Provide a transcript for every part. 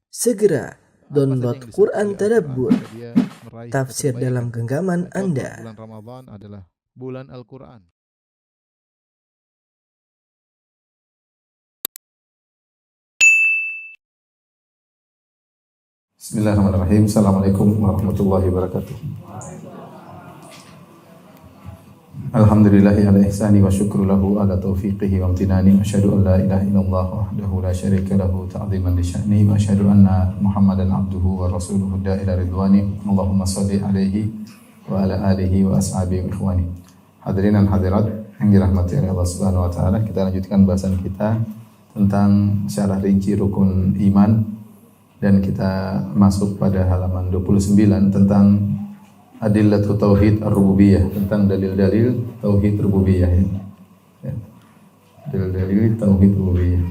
Segera download yang Quran disebut oleh Tadabbur, Al-Quran, dia meraih tafsir kebaikan. dalam genggaman Contoh, Anda. bulan Ramadan adalah bulan Al-Quran. Bismillahirrahmanirrahim. Assalamualaikum warahmatullahi wabarakatuh. Alhamdulillahi ala ihsani wa syukru lahu ala taufiqihi wa amtinani. Asyhadu an la ilaha illallah wahdahu la syarika lahu ta'ziman li sya'ni wa asyhadu anna Muhammadan abduhu wa rasuluhu ila ridwani. Allahumma shalli alaihi wa ala alihi wa ashabihi wa ikhwani. Hadirin dan hadirat yang dirahmati oleh Allah Subhanahu wa taala, kita lanjutkan bahasan kita tentang syarah rinci rukun iman. Dan kita masuk pada halaman 29 tentang adillatu tauhid ar-rububiyah, tentang dalil-dalil tauhid rububiyah ya. Dalil-dalil tauhid rububiyah.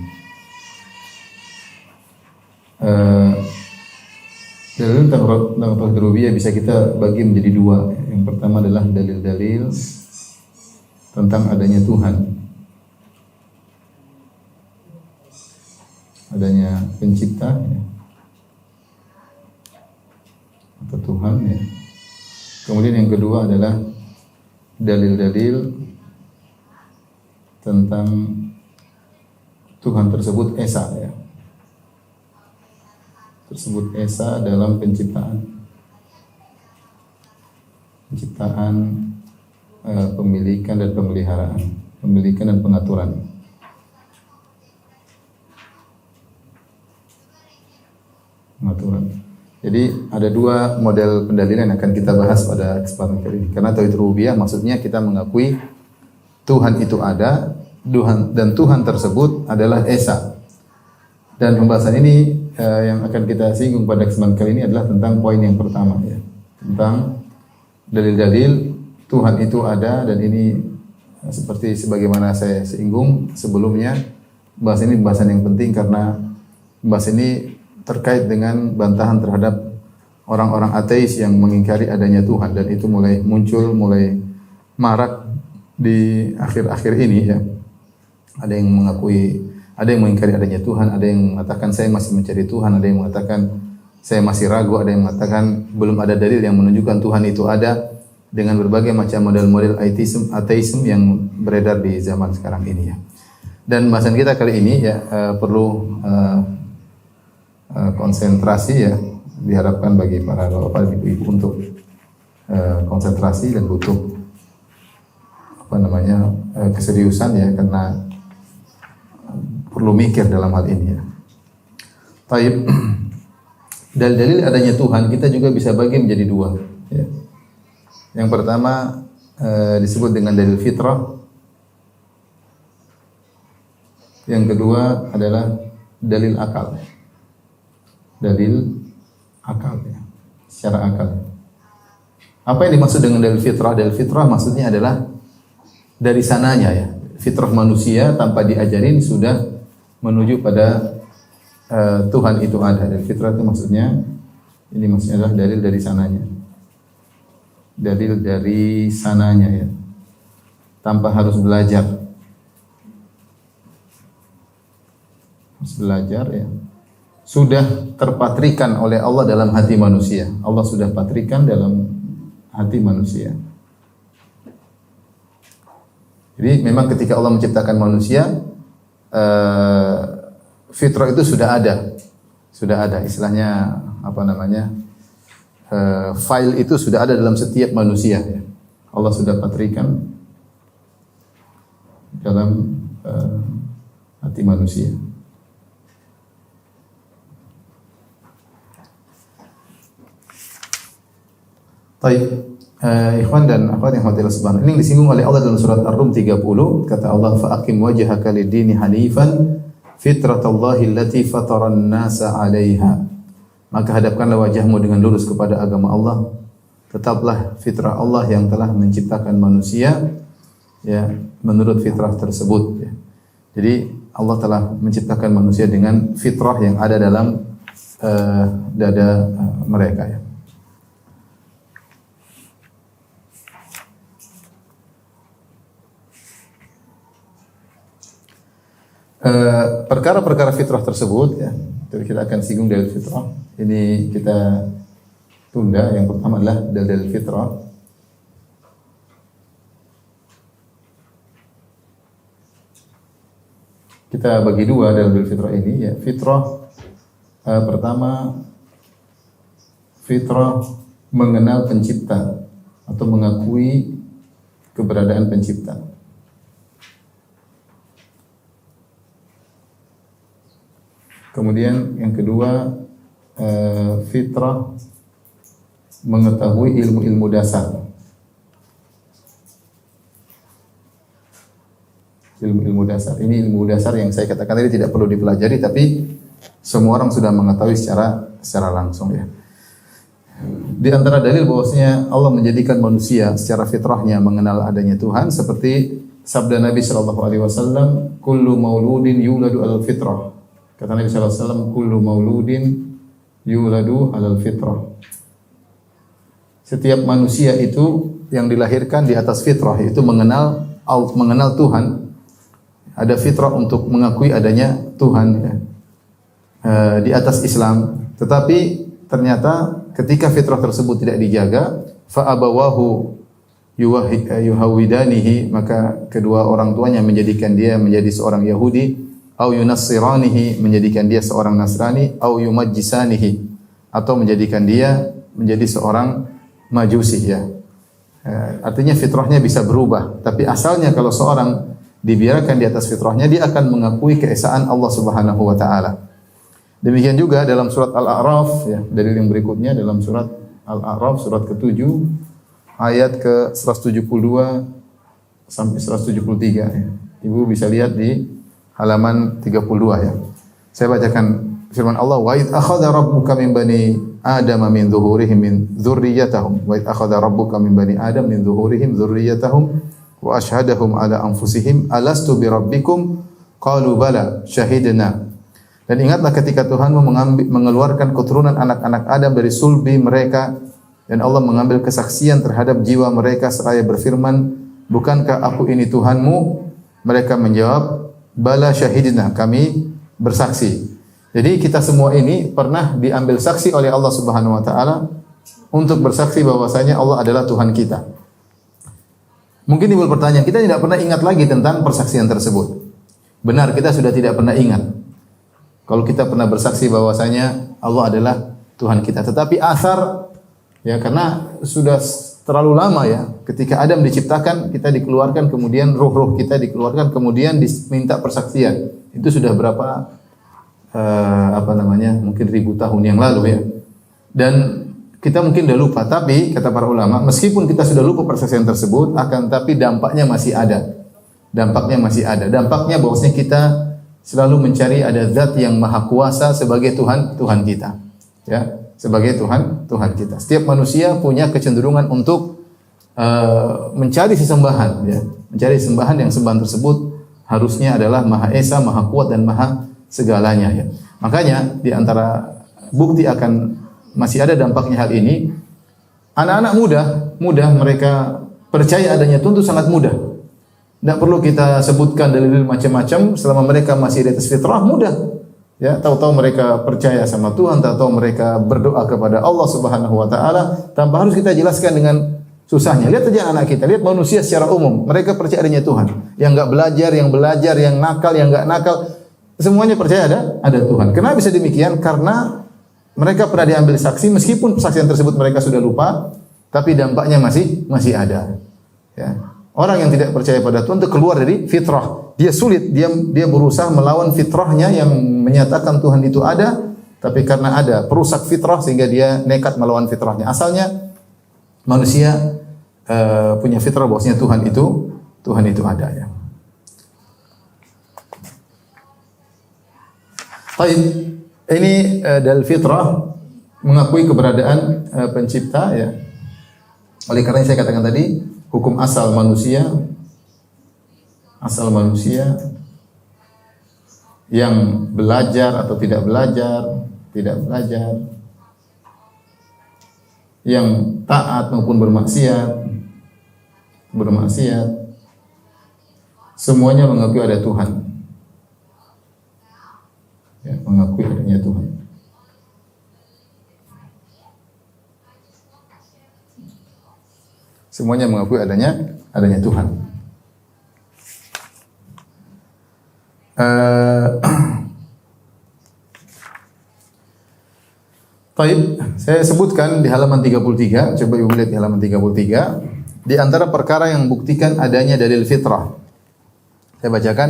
Dalil tentang tauhid rububiyah bisa kita bagi menjadi dua. Yang pertama adalah dalil-dalil tentang adanya Tuhan, adanya pencipta ya, atau Tuhan ya. Kemudian yang kedua adalah dalil-dalil tentang Tuhan tersebut esa ya. Tersebut esa dalam penciptaan, pemilikan dan pemeliharaan, pemilikan dan pengaturan. Jadi ada dua model pendalilan yang akan kita bahas pada kesempatan kali ini. Karena tauhid rububiyah maksudnya kita mengakui Tuhan itu ada, dan Tuhan tersebut adalah esa. Dan pembahasan ini yang akan kita singgung pada kesempatan kali ini adalah tentang poin yang pertama ya, tentang dalil-dalil Tuhan itu ada. Dan ini seperti sebagaimana saya singgung sebelumnya, bahasan ini bahasan yang penting karena bahasan ini terkait dengan bantahan terhadap orang-orang ateis yang mengingkari adanya Tuhan, dan itu mulai muncul, mulai marak di akhir-akhir ini ya. Ada yang mengingkari adanya Tuhan, ada yang mengatakan saya masih mencari Tuhan, ada yang mengatakan saya masih ragu, ada yang mengatakan belum ada dalil yang menunjukkan Tuhan itu ada, dengan berbagai macam model-model ateisme yang beredar di zaman sekarang ini ya. Dan bahasan kita kali ini ya perlu konsentrasi ya, diharapkan bagi para bapak ibu-ibu untuk konsentrasi dan butuh keseriusan ya, karena perlu mikir dalam hal ini ya. Baik. Dalil adanya Tuhan kita juga bisa bagi menjadi dua ya. Yang pertama disebut dengan dalil fitrah. Yang kedua adalah dalil akal. Dalil akal ya, secara akal. Apa yang dimaksud dengan dalil fitrah? Dalil fitrah maksudnya adalah dari sananya ya. Fitrah manusia tanpa diajarin sudah menuju pada Tuhan itu ada. Dalil fitrah itu maksudnya adalah dalil dari sananya. Dalil dari sananya ya. Tanpa harus belajar. Harus belajar ya. Sudah terpatrikan oleh Allah dalam hati manusia. Allah sudah patrikan dalam hati manusia. Jadi memang ketika Allah menciptakan manusia, fitrah itu sudah ada. Istilahnya file itu sudah ada dalam setiap manusia. Ya. Allah sudah patrikan dalam hati manusia. Baik, ikhwan dan akhwat yang dirahmati Allah. Ini disinggung oleh Allah dalam surat Ar-Rum 30, kata Allah, "Fa'aqim wajhaka lid-dini hanifan fitratallahi allati fataran nasa 'alaiha." Maka hadapkanlah wajahmu dengan lurus kepada agama Allah. Tetaplah fitrah Allah yang telah menciptakan manusia ya, menurut fitrah tersebut ya. Jadi Allah telah menciptakan manusia dengan fitrah yang ada dalam dada mereka ya. Perkara-perkara fitrah tersebut ya, Jadi kita akan singgung dalil fitrah. Ini kita tunda. Yang pertama adalah dalil fitrah. Kita bagi dua dalil fitrah ini ya. Fitrah pertama, fitrah mengenal pencipta atau mengakui keberadaan pencipta. Kemudian yang kedua, fitrah mengetahui ilmu-ilmu dasar. Ilmu-ilmu dasar. Ini ilmu dasar yang saya katakan tadi tidak perlu dipelajari, tapi semua orang sudah mengetahui secara langsung ya. Di antara dalil bahwasanya Allah menjadikan manusia secara fitrahnya mengenal adanya Tuhan seperti sabda Nabi sallallahu alaihi wasallam, "Kullu mauludin yuladu alal fitrah." Kata Nabi sallallahu alaihi wasallam, "Kullu mauludin yuladu alal fitrah." Setiap manusia itu yang dilahirkan di atas fitrah, yaitu mengenal Tuhan. Ada fitrah untuk mengakui adanya Tuhan ya. Di atas Islam. Tetapi ternyata ketika fitrah tersebut tidak dijaga, fa abawahu yuhawidanihi, maka kedua orang tuanya menjadikan dia menjadi seorang Yahudi, au yunassiranihi, menjadikan dia seorang Nasrani, au yumajjisanihi, atau menjadikan dia menjadi seorang Majusi ya. Artinya fitrahnya bisa berubah, tapi asalnya kalau seorang dibiarkan di atas fitrahnya, dia akan mengakui keesaan Allah Subhanahu wa taala. Demikian juga dalam surat Al-A'raf ya, dalil yang berikutnya dalam surat Al-A'raf surat ke-7 ayat ke-172 sampai 173 ya. Ibu bisa lihat di halaman 32 ya. Saya bacakan firman Allah, "Wa id akhadha rabbuka min bani Adam min dhuhurihim min dzurriyyatahum wa id akhadha rabbuka min bani Adam min dhuhurihim dzurriyyatahum wa ashhadahum ala anfusihim alastu bi rabbikum qalu bala syahidna." Dan ingatlah ketika Tuhanmu mengeluarkan keturunan anak-anak Adam dari sulbi mereka dan Allah mengambil kesaksian terhadap jiwa mereka seraya berfirman, "Bukankah aku ini Tuhanmu?" Mereka menjawab, "Bala syahidna," kami bersaksi. Jadi kita semua ini pernah diambil saksi oleh Allah Subhanahu wa taala untuk bersaksi bahwasanya Allah adalah Tuhan kita. Mungkin timbul pertanyaan, kita tidak pernah ingat lagi tentang persaksian tersebut. Benar, kita sudah tidak pernah ingat. Kalau kita pernah bersaksi bahwasanya Allah adalah Tuhan kita. Tetapi asar, ya karena sudah terlalu lama ya. Ketika Adam diciptakan, kita dikeluarkan, kemudian ruh-ruh kita dikeluarkan, kemudian diminta persaksian. Itu sudah berapa, mungkin 1000 tahun yang lalu ya. Dan kita mungkin sudah lupa, tapi kata para ulama, meskipun kita sudah lupa persaksian tersebut, akan tapi dampaknya masih ada. Dampaknya masih ada. Dampaknya bahwasanya kita selalu mencari ada zat yang maha kuasa sebagai Tuhan kita. Ya, sebagai Tuhan kita. Setiap manusia punya kecenderungan untuk mencari sesembahan ya. Mencari sembahan yang sembahan tersebut harusnya adalah Maha Esa, Maha Kuat dan Maha segalanya ya. Makanya di antara bukti akan masih ada dampaknya hal ini, anak-anak mudah mereka percaya adanya Tuhan itu sangat mudah. Tidak perlu kita sebutkan dalil macam-macam, selama mereka masih di atas fitrah mudah. Ya, tahu-tahu mereka percaya sama Tuhan, tahu-tahu mereka berdoa kepada Allah Subhanahu wa taala tanpa harus kita jelaskan dengan susahnya. Lihat aja anak kita, lihat manusia secara umum, mereka percaya adanya Tuhan. Yang enggak belajar, yang belajar, yang nakal, yang enggak nakal, semuanya percaya ada Tuhan. Kenapa bisa demikian? Karena mereka pernah diambil saksi, meskipun persaksian tersebut mereka sudah lupa, tapi dampaknya masih ada. Ya. Orang yang tidak percaya pada Tuhan itu keluar dari fitrah. Dia sulit, dia berusaha melawan fitrahnya yang menyatakan Tuhan itu ada, tapi karena ada perusak fitrah sehingga dia nekat melawan fitrahnya. Asalnya manusia punya fitrah bahwasanya Tuhan itu ada ya. Baik, ini dalil fitrah mengakui keberadaan pencipta ya. Oleh karena saya katakan tadi, hukum asal manusia yang belajar atau tidak belajar, yang taat maupun bermaksiat, semuanya mengakui ada Tuhan. ya, mengakui adanya Tuhan. Semuanya mengakui adanya Tuhan. Baik, saya sebutkan di halaman 33, coba Ibu lihat di halaman 33, di antara perkara yang membuktikan adanya dalil fitrah. Saya bacakan,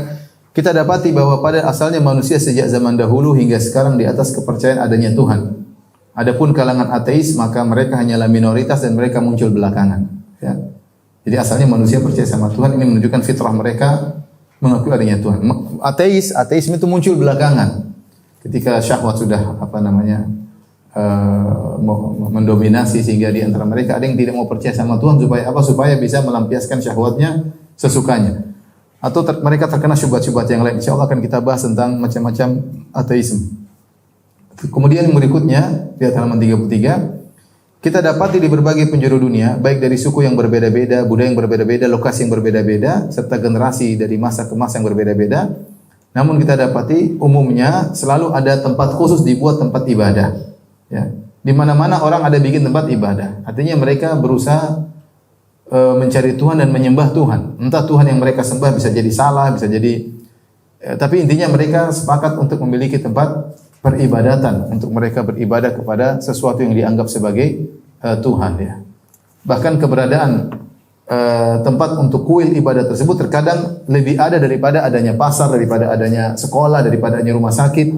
kita dapati bahwa pada asalnya manusia sejak zaman dahulu hingga sekarang di atas kepercayaan adanya Tuhan. Adapun kalangan ateis, maka mereka hanyalah minoritas dan mereka muncul belakangan. Ya. Jadi asalnya manusia percaya sama Tuhan, ini menunjukkan fitrah mereka mengakui adanya Tuhan. Ateisme itu muncul belakangan. Ketika syahwat sudah mendominasi sehingga di antara mereka ada yang tidak mau percaya sama Tuhan supaya apa? Supaya bisa melampiaskan syahwatnya sesukanya. Atau mereka terkena syubhat-syubhat yang lain. Insyaallah akan kita bahas tentang macam-macam ateisme. Kemudian berikutnya di halaman 33, kita dapati di berbagai penjuru dunia, baik dari suku yang berbeda-beda, budaya yang berbeda-beda, lokasi yang berbeda-beda, serta generasi dari masa ke masa yang berbeda-beda. Namun kita dapati umumnya selalu ada tempat khusus dibuat tempat ibadah. Ya, di mana-mana orang ada bikin tempat ibadah. Artinya mereka berusaha mencari Tuhan dan menyembah Tuhan. Entah Tuhan yang mereka sembah bisa jadi salah, bisa jadi tapi intinya mereka sepakat untuk memiliki tempat peribadatan, untuk mereka beribadah kepada sesuatu yang dianggap sebagai Tuhan ya. Bahkan keberadaan tempat untuk kuil ibadah tersebut terkadang lebih ada daripada adanya pasar, daripada adanya sekolah, daripada adanya rumah sakit.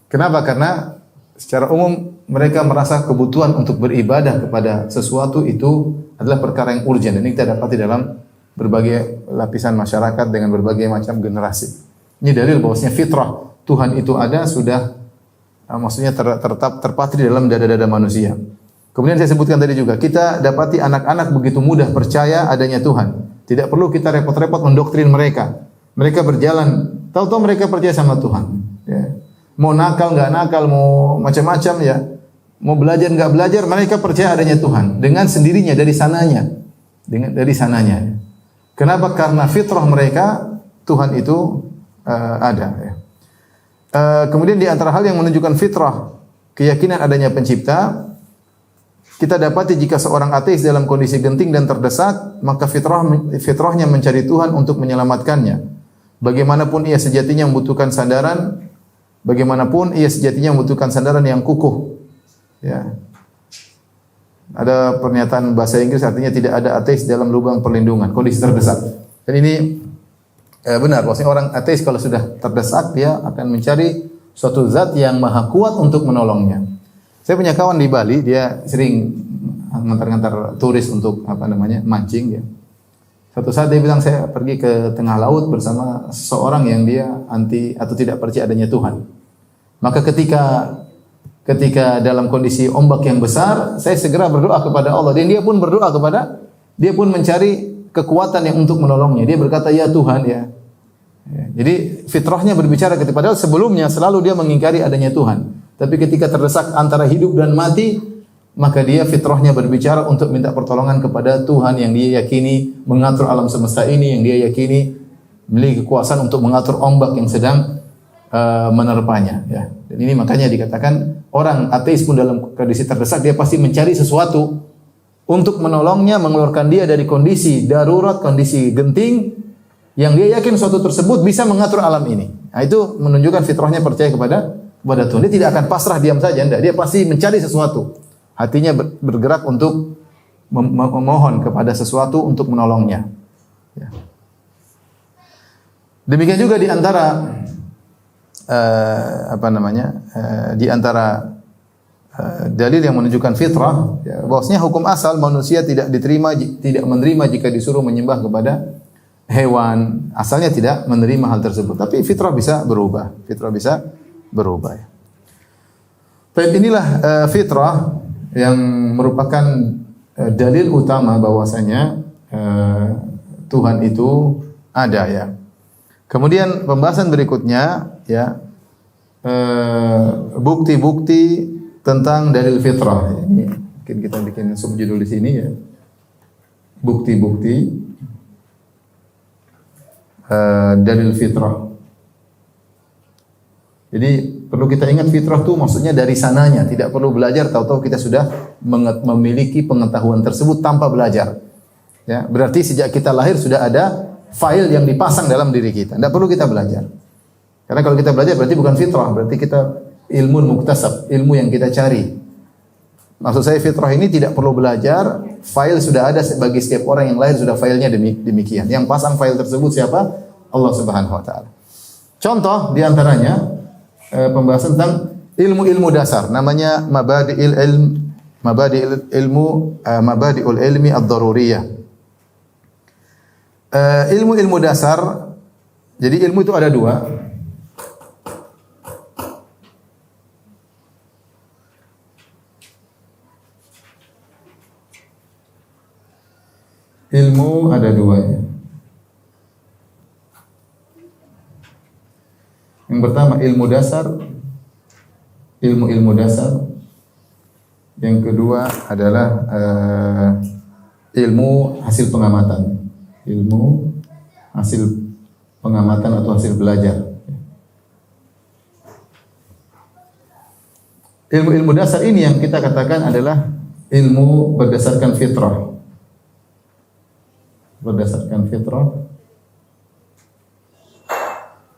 Kenapa? Karena secara umum mereka merasa kebutuhan untuk beribadah kepada sesuatu itu adalah perkara yang urgent. Dan ini kita dapati dalam berbagai lapisan masyarakat dengan berbagai macam generasi. Ini dalil bahwasanya fitrah Tuhan itu ada sudah maksudnya terpatri dalam dada-dada manusia. Kemudian saya sebutkan tadi juga, kita dapati anak-anak begitu mudah percaya adanya Tuhan. Tidak perlu kita repot-repot mendoktrin mereka. Mereka berjalan, tahu-tahu mereka percaya sama Tuhan. Ya. Mau nakal, nggak nakal, mau macam-macam ya. Mau belajar, nggak belajar, mereka percaya adanya Tuhan. Dengan sendirinya, dari sananya. Kenapa? Karena fitrah mereka, Tuhan itu ada. Ya. Kemudian di antara hal yang menunjukkan fitrah, keyakinan adanya pencipta, kita dapati jika seorang ateis dalam kondisi genting dan terdesak, maka fitrahnya mencari Tuhan untuk menyelamatkannya. Bagaimanapun ia sejatinya membutuhkan sandaran, yang kukuh. Ya. Ada pernyataan bahasa Inggris artinya tidak ada ateis dalam lubang perlindungan, kondisi terdesak. Dan ini benar, maksudnya orang ateis kalau sudah terdesak dia akan mencari suatu zat yang maha kuat untuk menolongnya. Saya punya kawan di Bali, dia sering ngantar-ngantar turis untuk mancing ya. Suatu saat dia bilang, saya pergi ke tengah laut bersama seseorang yang dia anti atau tidak percaya adanya Tuhan. Maka ketika dalam kondisi ombak yang besar, saya segera berdoa kepada Allah dan dia pun mencari kekuatan yang untuk menolongnya. Dia berkata, ya Tuhan ya. Jadi fitrahnya berbicara padahal sebelumnya selalu dia mengingkari adanya Tuhan. Tapi ketika terdesak antara hidup dan mati, maka dia fitrahnya berbicara untuk minta pertolongan kepada Tuhan yang dia yakini mengatur alam semesta ini, yang dia yakini memiliki kekuasaan untuk mengatur ombak yang sedang menerpanya. Ya. Dan ini makanya dikatakan orang ateis pun dalam kondisi terdesak dia pasti mencari sesuatu untuk menolongnya, mengeluarkan dia dari kondisi darurat, kondisi genting yang dia yakin sesuatu tersebut bisa mengatur alam ini. Nah, itu menunjukkan fitrahnya percaya kepada Tuhan. Dia tidak akan pasrah diam saja, enggak. Dia pasti mencari sesuatu. Hatinya bergerak untuk memohon kepada sesuatu untuk menolongnya. Ya. Demikian juga di antara dalil yang menunjukkan fitrah, ya, bahwasanya hukum asal manusia tidak menerima jika disuruh menyembah kepada hewan. Asalnya tidak menerima hal tersebut, tapi fitrah bisa berubah. Ya. Tapi inilah fitrah yang merupakan dalil utama bahwasanya Tuhan itu ada ya. Kemudian pembahasan berikutnya ya, bukti-bukti tentang dalil fitrah. Ini mungkin kita bikin subjudul di sini ya. Bukti-bukti dalil fitrah. Jadi Perlu kita ingat fitrah itu maksudnya dari sananya, tidak perlu belajar tahu-tahu kita sudah memiliki pengetahuan tersebut tanpa belajar. Ya, berarti sejak kita lahir sudah ada file yang dipasang dalam diri kita. Tidak perlu kita belajar. Karena kalau kita belajar berarti bukan fitrah, berarti kita ilmu muktasab, ilmu yang kita cari. Maksud saya fitrah ini tidak perlu belajar, file sudah ada bagi setiap orang yang lahir, sudah filenya demikian. Yang pasang file tersebut siapa? Allah Subhanahu wa taala. Contoh di antaranya pembahasan tentang ilmu-ilmu dasar, namanya mabadi'ul ilmi ad-daruriyah. Ilmu-ilmu dasar, jadi ilmu itu ada dua. Ilmu ada dua ya. Yang pertama ilmu dasar, ilmu dasar. Yang kedua adalah ilmu hasil pengamatan, ilmu hasil pengamatan atau hasil belajar. Ilmu dasar ini yang kita katakan adalah ilmu berdasarkan fitrah. Berdasarkan fitrah.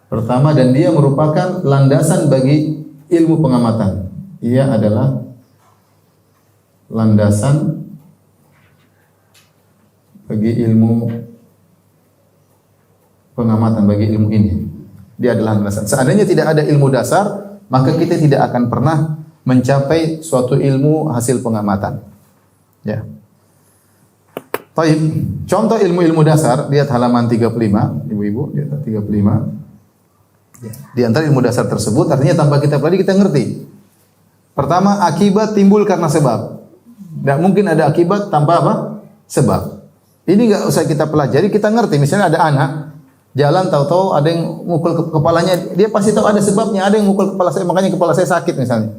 Pertama, dan dia merupakan landasan bagi ilmu pengamatan. Ia adalah landasan bagi ilmu pengamatan, bagi ilmu ini. Dia adalah landasan. Seandainya tidak ada ilmu dasar, maka kita tidak akan pernah mencapai suatu ilmu hasil pengamatan. Ya. Baik, contoh ilmu-ilmu dasar, lihat halaman 35, ibu-ibu, lihat 35. Di antara ilmu dasar tersebut, artinya tanpa kita pelajari kita ngerti. Pertama, akibat timbul karena sebab. Tidak mungkin ada akibat tanpa apa? Sebab. Ini enggak usah kita pelajari, kita ngerti. Misalnya ada anak jalan tahu-tahu ada yang mukul kepalanya, dia pasti tahu ada sebabnya. Ada yang mukul kepala saya, makanya kepala saya sakit misalnya.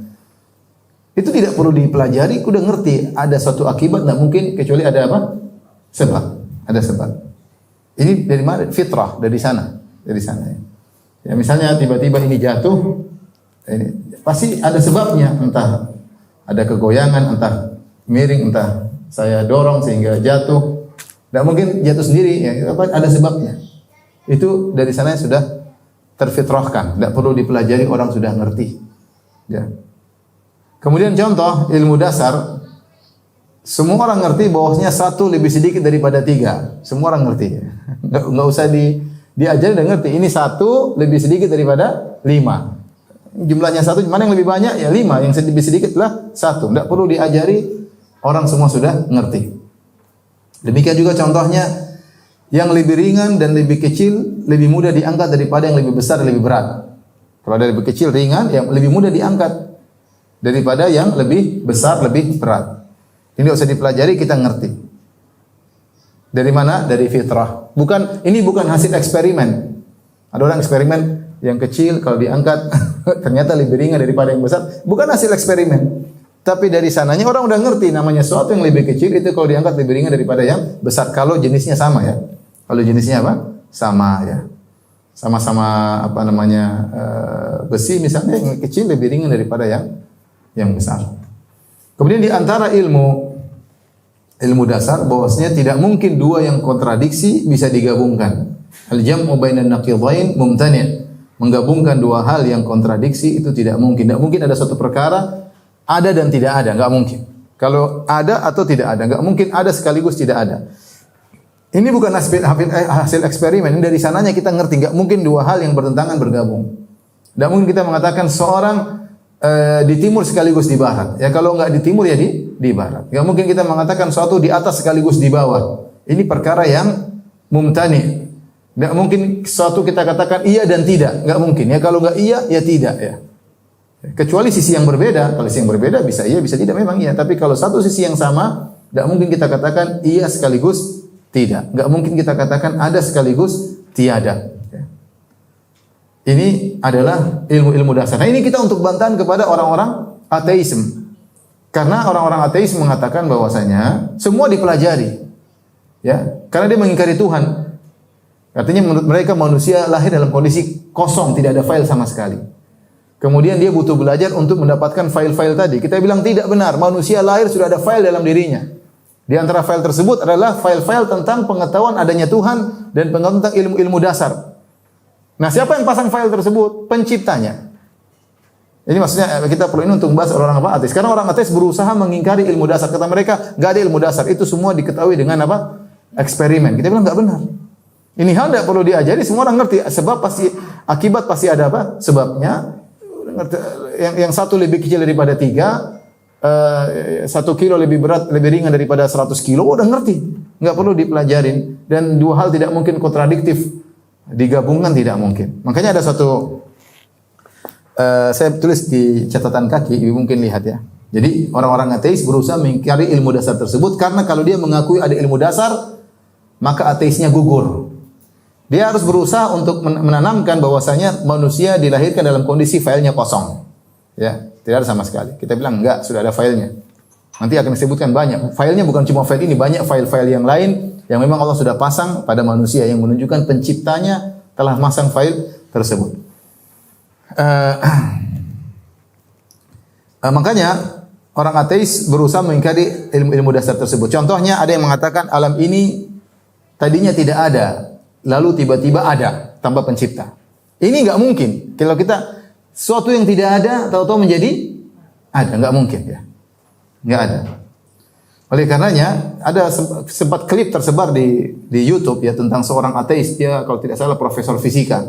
Itu tidak perlu dipelajari, udah ngerti. Ada suatu akibat, tidak mungkin kecuali ada apa? Sebab, ada sebab. Ini dari mana? Fitrah, dari sana, ya. Ya misalnya tiba-tiba ini jatuh, ini pasti ada sebabnya. Entah ada kegoyangan, entah miring, entah saya dorong sehingga jatuh. Tidak mungkin jatuh sendiri, ya. Ada sebabnya. Itu dari sana sudah terfitrahkan. Tidak perlu dipelajari, orang sudah ngerti. Ya. Kemudian contoh ilmu dasar. Semua orang ngerti bahwasanya satu lebih sedikit daripada tiga. Semua orang ngerti. Nggak usah diajari, udah ngerti. Ini satu lebih sedikit daripada lima. Jumlahnya satu, mana yang lebih banyak? Ya lima. Yang lebih sedikit lah satu. Nggak perlu diajari, orang semua sudah ngerti. Demikian juga contohnya, yang lebih ringan dan lebih kecil lebih mudah diangkat daripada yang lebih besar dan lebih berat. Kalau ada lebih kecil ringan, yang lebih mudah diangkat daripada yang lebih besar lebih berat. Ini tidak usah dipelajari, kita ngerti. Dari mana? Dari fitrah. Ini bukan hasil eksperimen. Ada orang eksperimen yang kecil kalau diangkat ternyata lebih ringan daripada yang besar. Bukan hasil eksperimen. Tapi dari sananya orang udah ngerti namanya sesuatu yang lebih kecil itu kalau diangkat lebih ringan daripada yang besar. Kalau jenisnya sama ya. Kalau jenisnya apa? Sama ya. Sama-sama apa namanya besi misalnya, yang kecil lebih ringan daripada yang besar. Kemudian di antara ilmu dasar bahwasanya tidak mungkin dua yang kontradiksi bisa digabungkan. Al-jam'u bainan naqidain mumtani'. Menggabungkan dua hal yang kontradiksi itu tidak mungkin. Tidak mungkin ada suatu perkara ada dan tidak ada, enggak mungkin. Kalau ada atau tidak ada, enggak mungkin ada sekaligus tidak ada. Ini bukan hasil eksperimen, ini dari sananya kita ngerti, enggak mungkin dua hal yang bertentangan bergabung. Tidak mungkin kita mengatakan seorang di timur sekaligus di barat. Ya kalau enggak di timur ya di barat. Enggak mungkin kita mengatakan suatu di atas sekaligus di bawah. Ini perkara yang mumtani. Enggak mungkin suatu kita katakan iya dan tidak. Enggak mungkin. Ya kalau enggak iya ya tidak ya. Kecuali sisi yang berbeda. Kalau sisi yang berbeda bisa iya bisa tidak memang iya. Tapi kalau satu sisi yang sama, enggak mungkin kita katakan iya sekaligus tidak. Enggak mungkin kita katakan ada sekaligus tiada. Ini adalah ilmu-ilmu dasar. Nah ini kita untuk bantahan kepada orang-orang ateisme. Karena orang-orang ateis mengatakan bahwasanya semua dipelajari. Ya, karena dia mengingkari Tuhan. Artinya menurut mereka manusia lahir dalam kondisi kosong, tidak ada file sama sekali. Kemudian dia butuh belajar untuk mendapatkan file-file tadi. Kita bilang tidak benar. Manusia lahir sudah ada file dalam dirinya. Di antara file tersebut adalah file-file tentang pengetahuan adanya Tuhan dan pengetahuan tentang ilmu-ilmu dasar. Nah, siapa yang pasang file tersebut? Penciptanya. Ini maksudnya kita perlu ini untuk membahas orang apa ateis. Karena orang ateis berusaha mengingkari ilmu dasar. Kata mereka, nggak ada ilmu dasar. Itu semua diketahui dengan apa? Eksperimen. Kita bilang nggak benar. Ini hal tidak perlu diajari. Semua orang ngerti. Sebab pasti, akibat pasti ada apa? Sebabnya. Yang satu lebih kecil daripada 3, 1 kilo lebih berat, lebih ringan daripada 100 kilo, udah ngerti. Nggak perlu dipelajarin. Dan dua hal tidak mungkin kontradiktif. Digabungkan tidak mungkin. Makanya ada satu, saya tulis di catatan kaki, ibu mungkin lihat ya. Jadi orang-orang ateis berusaha mengingkari ilmu dasar tersebut, karena kalau dia mengakui ada ilmu dasar, maka ateisnya gugur. Dia harus berusaha untuk menanamkan bahwasanya manusia dilahirkan dalam kondisi filenya kosong. Ya, tidak ada sama sekali. Kita bilang enggak, sudah ada filenya. Nanti akan disebutkan banyak. Filenya bukan cuma file ini, banyak file-file yang lain yang memang Allah sudah pasang pada manusia yang menunjukkan penciptanya telah masang file tersebut. Makanya orang ateis berusaha mengingkari ilmu-ilmu dasar tersebut. Contohnya ada yang mengatakan alam ini tadinya tidak ada, lalu tiba-tiba ada tanpa pencipta. Ini enggak mungkin. Kalau kita sesuatu yang tidak ada tahu-tahu menjadi ada, enggak mungkin ya. Enggak ada. Oleh karenanya ada sempat klip tersebar di YouTube ya tentang seorang ateis, dia kalau tidak salah profesor fisika.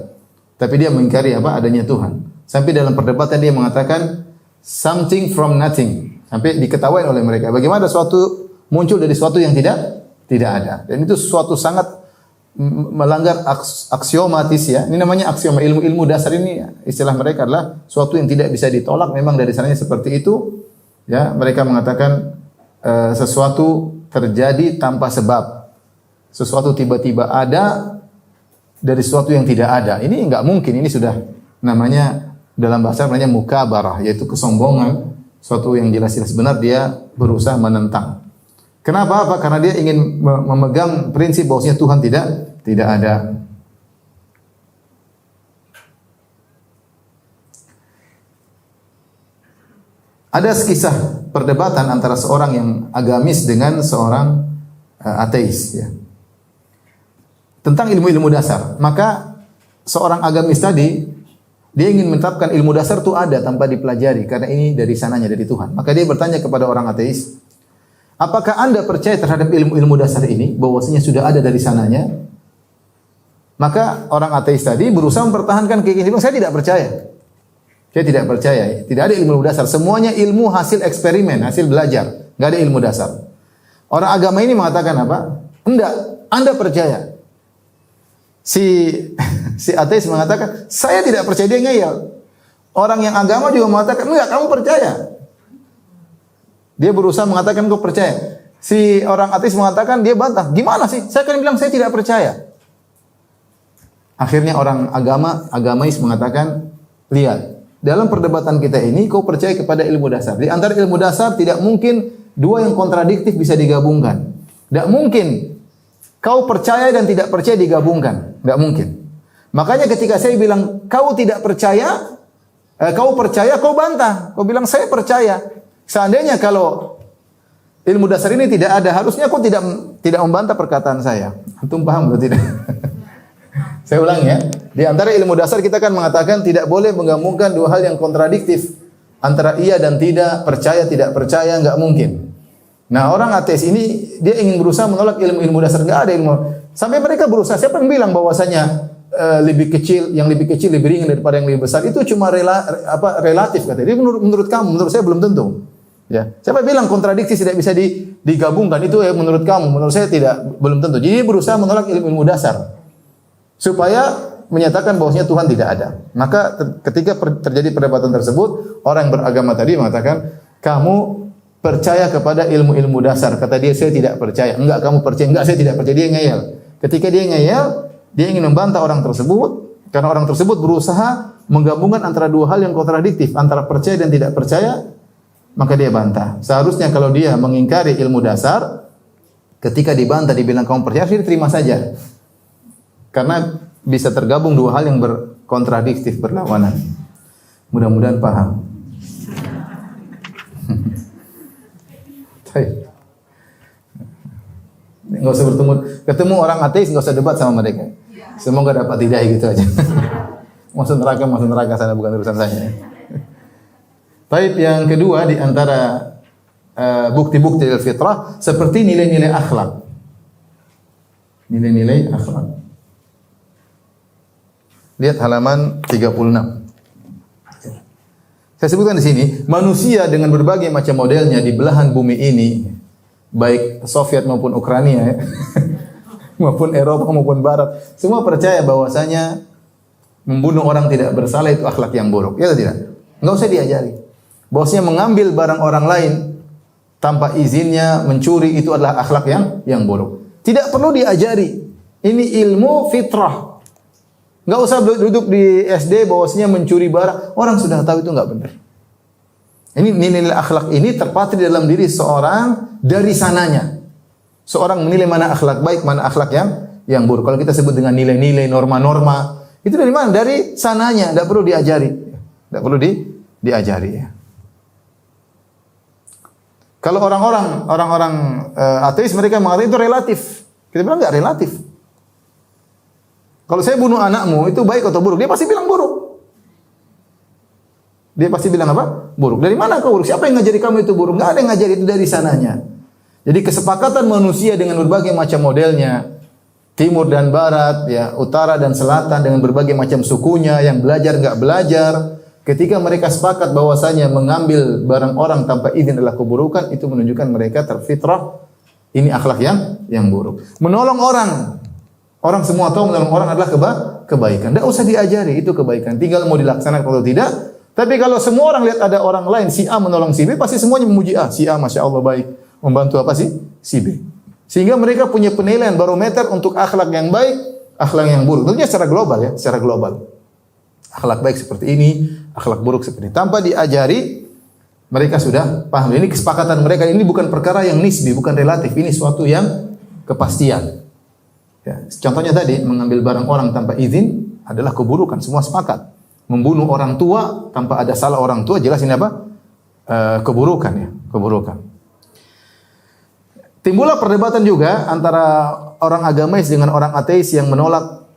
Tapi dia mengingkari apa adanya Tuhan. Sampai dalam perdebatan dia mengatakan something from nothing. Sampai diketawain oleh mereka. Bagaimana sesuatu muncul dari sesuatu yang tidak ada. Dan itu sesuatu sangat melanggar aksiomatis ya. Ini namanya aksioma. Ilmu-ilmu dasar ini istilah mereka adalah sesuatu yang tidak bisa ditolak. Memang dari sananya seperti itu. Ya, mereka mengatakan sesuatu terjadi tanpa sebab. Sesuatu tiba-tiba ada dari sesuatu yang tidak ada. Ini enggak mungkin. Ini sudah namanya dalam bahasa namanya mukabarah, yaitu kesombongan. Sesuatu yang jelas-jelas benar dia berusaha menentang. Kenapa? Apa? Karena dia ingin memegang prinsip bahwasanya Tuhan tidak ada. Ada kisah perdebatan antara seorang yang agamis dengan seorang ateis ya. Tentang ilmu-ilmu dasar. Maka seorang agamis tadi dia ingin menetapkan ilmu dasar itu ada tanpa dipelajari karena ini dari sananya dari Tuhan. Maka dia bertanya kepada orang ateis, apakah Anda percaya terhadap ilmu-ilmu dasar ini bahwasanya sudah ada dari sananya? Maka orang ateis tadi berusaha mempertahankan keyakinan, saya tidak percaya. Saya tidak percaya, tidak ada ilmu dasar. Semuanya ilmu hasil eksperimen, hasil belajar. Enggak ada ilmu dasar. Orang agama ini mengatakan apa? Enggak, Anda percaya. Si ateis mengatakan, saya tidak percaya, dia ngeyel. Orang yang agama juga mengatakan, enggak, kamu percaya. Dia berusaha mengatakan kau percaya. Si orang ateis mengatakan, dia bantah. Gimana sih? Saya akan bilang saya tidak percaya. Akhirnya orang agamais mengatakan, lihat, dalam perdebatan kita ini kau percaya kepada ilmu dasar. Di antara ilmu dasar tidak mungkin dua yang kontradiktif bisa digabungkan. Tidak mungkin kau percaya dan tidak percaya digabungkan. Tidak mungkin. Makanya ketika saya bilang kau tidak percaya, kau percaya, kau bantah. Kau bilang saya percaya. Seandainya kalau ilmu dasar ini tidak ada, harusnya kau tidak membantah perkataan saya. Antum paham atau tidak? Saya ulang ya. Di antara ilmu dasar kita kan mengatakan tidak boleh menggabungkan dua hal yang kontradiktif. Antara iya dan tidak, percaya tidak percaya, enggak mungkin. Nah, orang ateis ini dia ingin berusaha menolak ilmu-ilmu dasar, enggak ada ilmu. Sampai mereka berusaha, siapa yang bilang bahwasanya lebih kecil lebih ringan daripada yang lebih besar itu cuma relatif kata dia. Menurut kamu, menurut saya belum tentu. Ya. Siapa bilang kontradiksi tidak bisa digabungkan itu ya menurut kamu, menurut saya belum tentu. Jadi berusaha menolak ilmu dasar supaya menyatakan bahwasanya Tuhan tidak ada. Maka ketika terjadi perdebatan tersebut, orang yang beragama tadi mengatakan, kamu percaya kepada ilmu-ilmu dasar. Kata dia, saya tidak percaya. Enggak, kamu percaya. Enggak, saya tidak percaya. Dia ngeyel. Ketika dia ngeyel, dia ingin membantah orang tersebut, karena orang tersebut berusaha menggabungkan antara dua hal yang kontradiktif, antara percaya dan tidak percaya, maka dia bantah. Seharusnya kalau dia mengingkari ilmu dasar, ketika dibantah, dibilang kamu percaya, dia terima saja. Karena bisa tergabung dua hal yang berkontradiktif, berlawanan. Mudah-mudahan paham. Nggak usah ketemu orang ateis, nggak usah debat sama mereka. Semoga dapat hidayah gitu aja. masuk neraka sana, bukan urusan saya. Taib yang kedua di antara bukti-bukti fitrah seperti nilai-nilai akhlak. Nilai-nilai akhlak. Lihat halaman 36. Saya sebutkan di sini, manusia dengan berbagai macam modelnya di belahan bumi ini, baik Soviet maupun Ukraina, ya, maupun Eropa maupun Barat, semua percaya bahwasanya membunuh orang tidak bersalah itu akhlak yang buruk. Ya atau tidak? Enggak usah diajari. Bahwasanya mengambil barang orang lain tanpa izinnya, mencuri itu adalah akhlak yang buruk. Tidak perlu diajari. Ini ilmu fitrah. Enggak usah duduk di SD bahwasanya mencuri barang, orang sudah tahu itu enggak benar. Ini nilai akhlak ini terpatri dalam diri seorang dari sananya. Seorang menilai mana akhlak baik, mana akhlak yang buruk. Kalau kita sebut dengan nilai-nilai, norma-norma, itu dari mana? Dari sananya, tidak perlu diajari. Tidak perlu diajari ya. Kalau orang-orang ateis, mereka mengatakan itu relatif. Kita bilang enggak relatif. Kalau saya bunuh anakmu, itu baik atau buruk? Dia pasti bilang buruk. Dia pasti bilang apa? Buruk. Dari mana kau buruk? Siapa yang ngajari kamu itu buruk? Enggak ada yang ngajari, itu dari sananya. Jadi kesepakatan manusia dengan berbagai macam modelnya, timur dan barat, ya, utara dan selatan, dengan berbagai macam sukunya, yang belajar enggak belajar, ketika mereka sepakat bahwasanya mengambil barang orang tanpa izin adalah keburukan, itu menunjukkan mereka terfitrah ini akhlak yang buruk. Menolong orang semua tahu menolong orang adalah kebaikan. Tidak usah diajari, itu kebaikan. Tinggal mau dilaksanakan atau tidak. Tapi kalau semua orang lihat ada orang lain, si A menolong si B, pasti semuanya memuji A. Si A, Masya Allah baik. Membantu apa sih? Si B. Sehingga mereka punya penilaian barometer untuk akhlak yang baik, akhlak yang buruk. Tentunya secara global ya, secara global. Akhlak baik seperti ini, akhlak buruk seperti ini. Tanpa diajari, mereka sudah paham. Ini kesepakatan mereka. Ini bukan perkara yang nisbi, bukan relatif. Ini suatu yang kepastian. Ya, contohnya tadi, mengambil barang orang tanpa izin adalah keburukan. Semua sepakat. Membunuh orang tua tanpa ada salah orang tua, jelas ini apa? Keburukan ya, keburukan. Timbullah perdebatan juga antara orang agamais dengan orang ateis yang menolak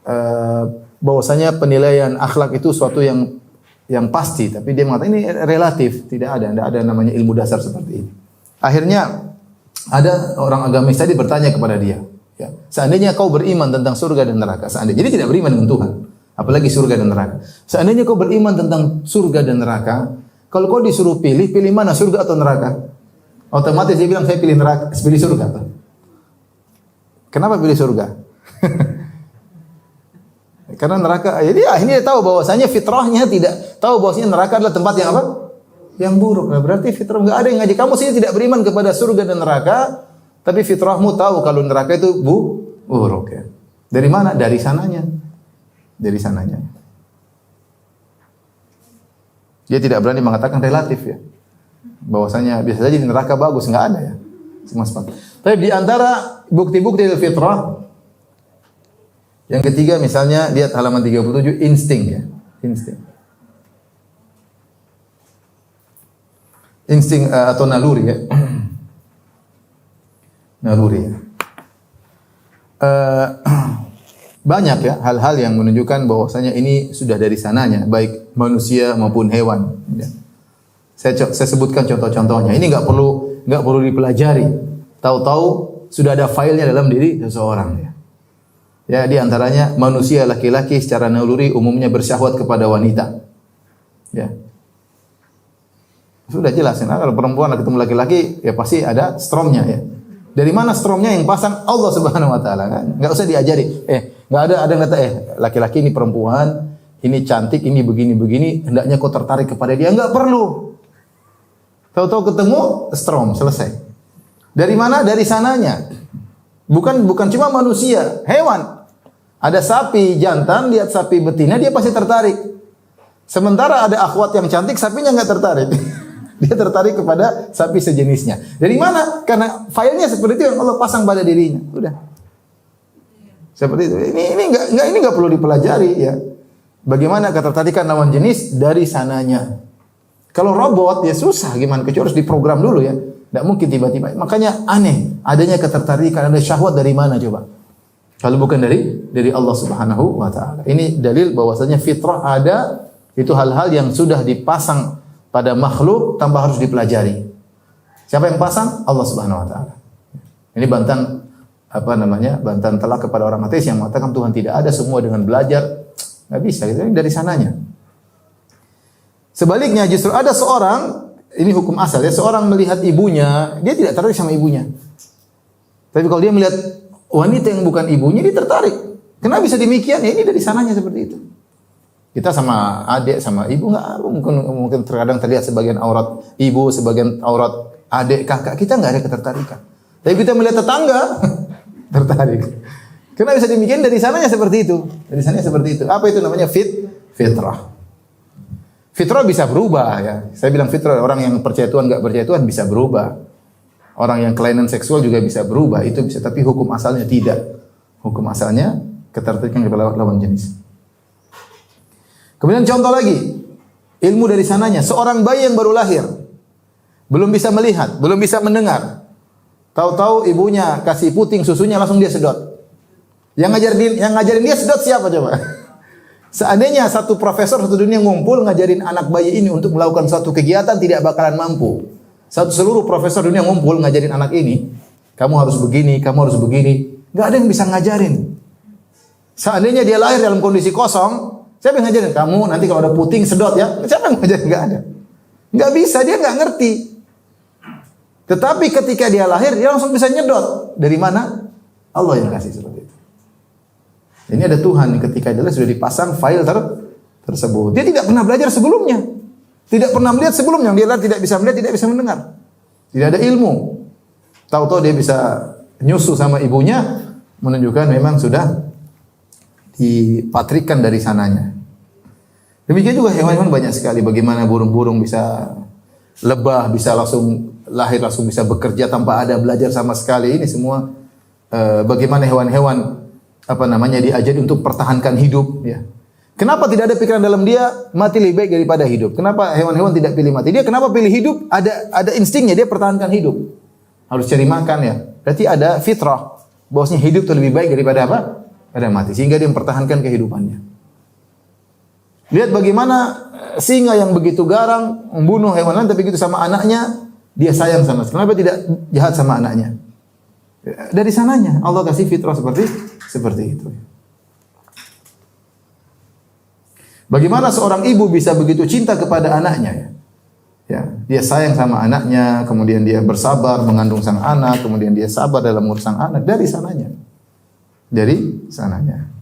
bahwasanya penilaian akhlak itu suatu yang pasti, tapi dia mengatakan ini relatif, tidak ada namanya ilmu dasar seperti ini. Akhirnya ada orang agamais tadi bertanya kepada dia, ya, seandainya kau beriman tentang surga dan neraka, seandainya, jadi tidak beriman dengan Tuhan, apalagi surga dan neraka. Seandainya kau beriman tentang surga dan neraka, kalau kau disuruh pilih mana, surga atau neraka? Otomatis dia bilang saya pilih neraka, pilih surga. Kenapa pilih surga? Karena neraka, jadi akhirnya dia tahu bahwasanya fitrahnya tidak tahu bahwasanya neraka adalah tempat yang apa? Yang buruk. Nah, berarti fitrah enggak ada yang ngaji. Kamu sini tidak beriman kepada surga dan neraka, tapi fitrahmu tahu kalau neraka itu buruk ya. Dari mana? Dari sananya. Dari sananya. Dia tidak berani mengatakan relatif ya. Bahwasanya biasa saja di neraka bagus, enggak ada ya. Semua sepakat. Tapi di antara bukti-bukti fitrah yang ketiga misalnya lihat halaman 37 insting ya. Insting atau naluri ya. Naluri ya. Banyak ya hal-hal yang menunjukkan bahwasanya ini sudah dari sananya, baik manusia maupun hewan. Ya. Saya sebutkan contoh-contohnya. Ini enggak perlu dipelajari. Tahu-tahu sudah ada filenya dalam diri seseorang ya. Ya, di antaranya manusia laki-laki secara naluri umumnya bersyahwat kepada wanita. Ya. Sudah jelas ya, kalau perempuan ketemu laki-laki ya pasti ada stromnya ya. Dari mana stromnya yang pasang? Allah Subhanahu wa taala kan. Enggak usah diajari. Enggak ada yang kata laki-laki ini perempuan, ini cantik, ini begini-begini, hendaknya kau tertarik kepada dia. Enggak perlu. Tahu-tahu ketemu strom, selesai. Dari mana? Dari sananya. Bukan cuma manusia, hewan. Ada sapi jantan, lihat sapi betina, dia pasti tertarik. Sementara ada akhwat yang cantik, sapinya enggak tertarik. Dia tertarik kepada sapi sejenisnya. Dari mana? Karena filenya seperti itu yang Allah pasang pada dirinya. Udah. Seperti itu. Ini enggak perlu dipelajari ya. Bagaimana ketertarikan lawan jenis? Dari sananya. Kalau robot ya susah gimana, kecuali harus diprogram dulu ya. Tidak mungkin tiba-tiba. Makanya aneh, adanya ketertarikan, ada syahwat dari mana coba? Kalau bukan dari Allah Subhanahu wa taala. Ini dalil bahwasanya fitrah ada, itu hal-hal yang sudah dipasang pada makhluk tanpa harus dipelajari. Siapa yang pasang? Allah Subhanahu wa taala. Ini bantahan bantahan telak kepada orang ateis yang mengatakan Tuhan tidak ada, semua dengan belajar. Nggak bisa, gitu. Ini dari sananya. Sebaliknya justru ada seorang, ini hukum asal ya, seorang melihat ibunya, dia tidak tertarik sama ibunya. Tapi kalau dia melihat wanita yang bukan ibunya, dia tertarik. Kenapa bisa demikian? Ya ini dari sananya seperti itu. Kita sama adik, sama ibu nggak, mungkin terkadang terlihat sebagian aurat ibu, sebagian aurat adik, kakak, kita nggak ada ketertarikan. Tapi kita melihat tetangga, tertarik. Kenapa bisa demikian? Dari sananya seperti itu. Dari sananya seperti itu. Apa itu namanya? Fitrah. Fitrah bisa berubah ya. Saya bilang fitrah, orang yang percaya Tuhan nggak percaya Tuhan bisa berubah. Orang yang kelainan seksual juga bisa berubah. Itu bisa, tapi hukum asalnya tidak. Hukum asalnya ketertarikan kepada lawan jenis. Kemudian contoh lagi, ilmu dari sananya. Seorang bayi yang baru lahir, belum bisa melihat, belum bisa mendengar. Tahu-tahu ibunya kasih puting susunya, langsung dia sedot. Yang ngajarin dia sedot siapa coba? Seandainya satu profesor satu dunia ngumpul ngajarin anak bayi ini untuk melakukan suatu kegiatan, tidak bakalan mampu. Seluruh profesor dunia ngumpul ngajarin anak ini, kamu harus begini, kamu harus begini. Nggak ada yang bisa ngajarin. Seandainya dia lahir dalam kondisi kosong, siapa yang ngajarin? Kamu nanti kalau ada puting sedot ya. Siapa yang ngajarin? Nggak ada. Nggak bisa, dia nggak ngerti. Tetapi ketika dia lahir, dia langsung bisa nyedot. Dari mana? Allah yang kasih seperti itu. Ini ada Tuhan yang ketika dia sudah dipasang file tersebut. Dia tidak pernah belajar sebelumnya. Tidak pernah melihat sebelumnya. Dia tidak bisa melihat, tidak bisa mendengar. Tidak ada ilmu. Tahu-tahu dia bisa nyusu sama ibunya, menunjukkan memang sudah dipatrikan dari sananya. Demikian juga hewan-hewan banyak sekali. Bagaimana burung-burung bisa lebah, bisa langsung lahir, langsung bisa bekerja tanpa ada belajar sama sekali. Ini semua bagaimana hewan-hewan diajari untuk pertahankan hidup ya. Kenapa tidak ada pikiran dalam dia mati lebih baik daripada hidup? Kenapa hewan-hewan tidak pilih mati? Dia kenapa pilih hidup? Ada instingnya, dia pertahankan hidup. Harus cari makan ya. Berarti ada fitrah bahwasanya hidup itu lebih baik daripada apa? Ada mati. Sehingga dia mempertahankan kehidupannya. Lihat bagaimana singa yang begitu garang membunuh hewan lain, tapi begitu sama anaknya dia sayang sama sekali. Kenapa tidak jahat sama anaknya? Dari sananya Allah kasih fitrah seperti itu. Bagaimana seorang ibu bisa begitu cinta kepada anaknya ya? Ya, dia sayang sama anaknya, kemudian dia bersabar mengandung sang anak, kemudian dia sabar dalam mengurus sang anak dari sananya. Dari sananya.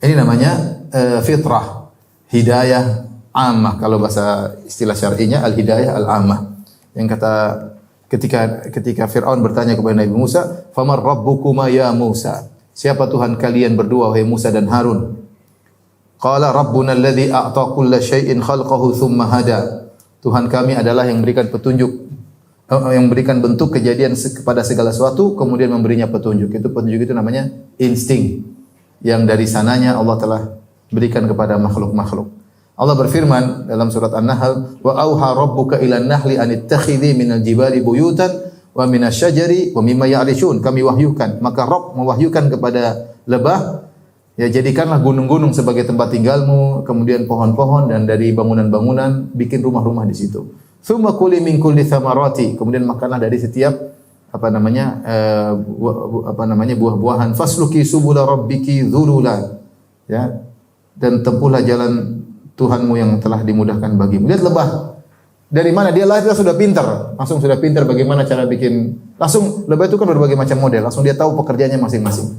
Ini namanya fitrah, hidayah ammah. Kalau bahasa istilah syar'inya al-hidayah al-ammah. Yang kata ketika Fir'aun bertanya kepada Nabi Musa, "Famar rabbukuma ya Musa?" Siapa Tuhan kalian berdua wahai Musa dan Harun? Qala rabbuna alladhi a'ta kulla syai'in khalqahu thumma hada. Tuhan kami adalah yang berikan petunjuk, yang berikan bentuk kejadian kepada segala sesuatu kemudian memberinya petunjuk. Itu petunjuk itu namanya insting. Yang dari sananya Allah telah berikan kepada makhluk-makhluk. Allah berfirman dalam surat An-Nahl, "Wa auha rabbuka ilan nahli an ittakhidhi minal jibali buyutan wa minasyajari wa mimma ya'rishun." Kami wahyukan, maka Rabb mewahyukan kepada lebah, ya jadikanlah gunung-gunung sebagai tempat tinggalmu, kemudian pohon-pohon dan dari bangunan-bangunan bikin rumah-rumah di situ. Tsumma kuli min kulli thamarati, kemudian makanlah dari setiap buah-buahan. Fasluki subula rabbiki dzulula. Ya. Dan tempuhlah jalan Tuhanmu yang telah dimudahkan bagimu. Lihat lebah. Dari mana dia lahir dia sudah pintar. Langsung sudah pintar bagaimana cara bikin. Langsung lebah itu kan berbagai macam model. Langsung dia tahu pekerjaannya masing-masing.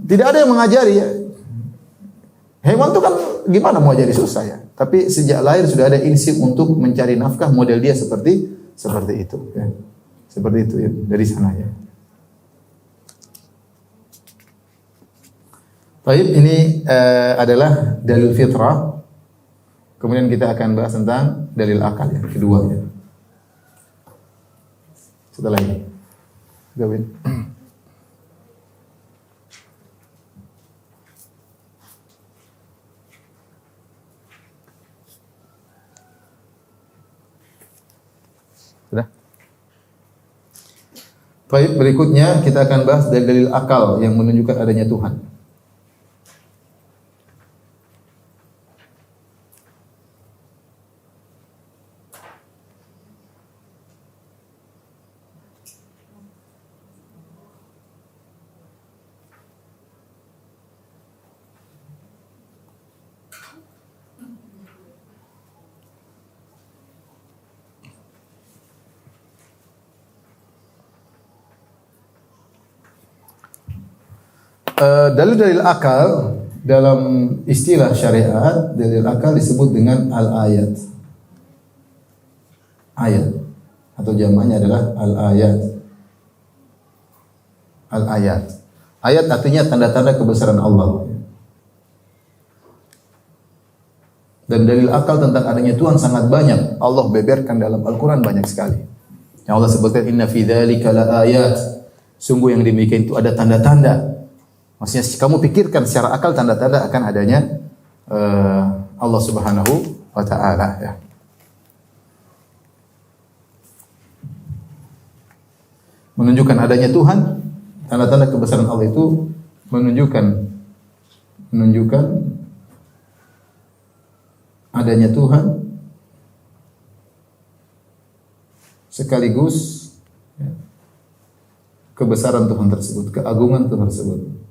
Tidak ada yang mengajari ya. Hewan itu kan gimana mau ajari, susah ya. Tapi sejak lahir sudah ada insting untuk mencari nafkah, model dia seperti itu ya. Seperti itu ya, dari sana ya. Baik, ini adalah dalil fitrah. Kemudian kita akan bahas tentang dalil akal yang kedua ya. Setelah ini. Gawin. Sudah? Baik, berikutnya kita akan bahas dalil akal yang menunjukkan adanya Tuhan. Dalil-dalil akal dalam istilah syariat, dalil akal disebut dengan al-ayat. Ayat atau jamaknya adalah al-ayat. Al-ayat. Ayat artinya tanda-tanda kebesaran Allah. Dan dalil akal tentang adanya Tuhan sangat banyak. Allah beberkan dalam Al-Quran banyak sekali. Yang Allah sebutkan inna fi dzalika laayat. Sungguh yang demikian itu ada tanda-tanda. Maksudnya kamu pikirkan secara akal tanda-tanda akan adanya Allah Subhanahu wa taala ya. Menunjukkan adanya Tuhan, tanda-tanda kebesaran Allah itu menunjukkan adanya Tuhan sekaligus ya, kebesaran Tuhan tersebut, keagungan Tuhan tersebut.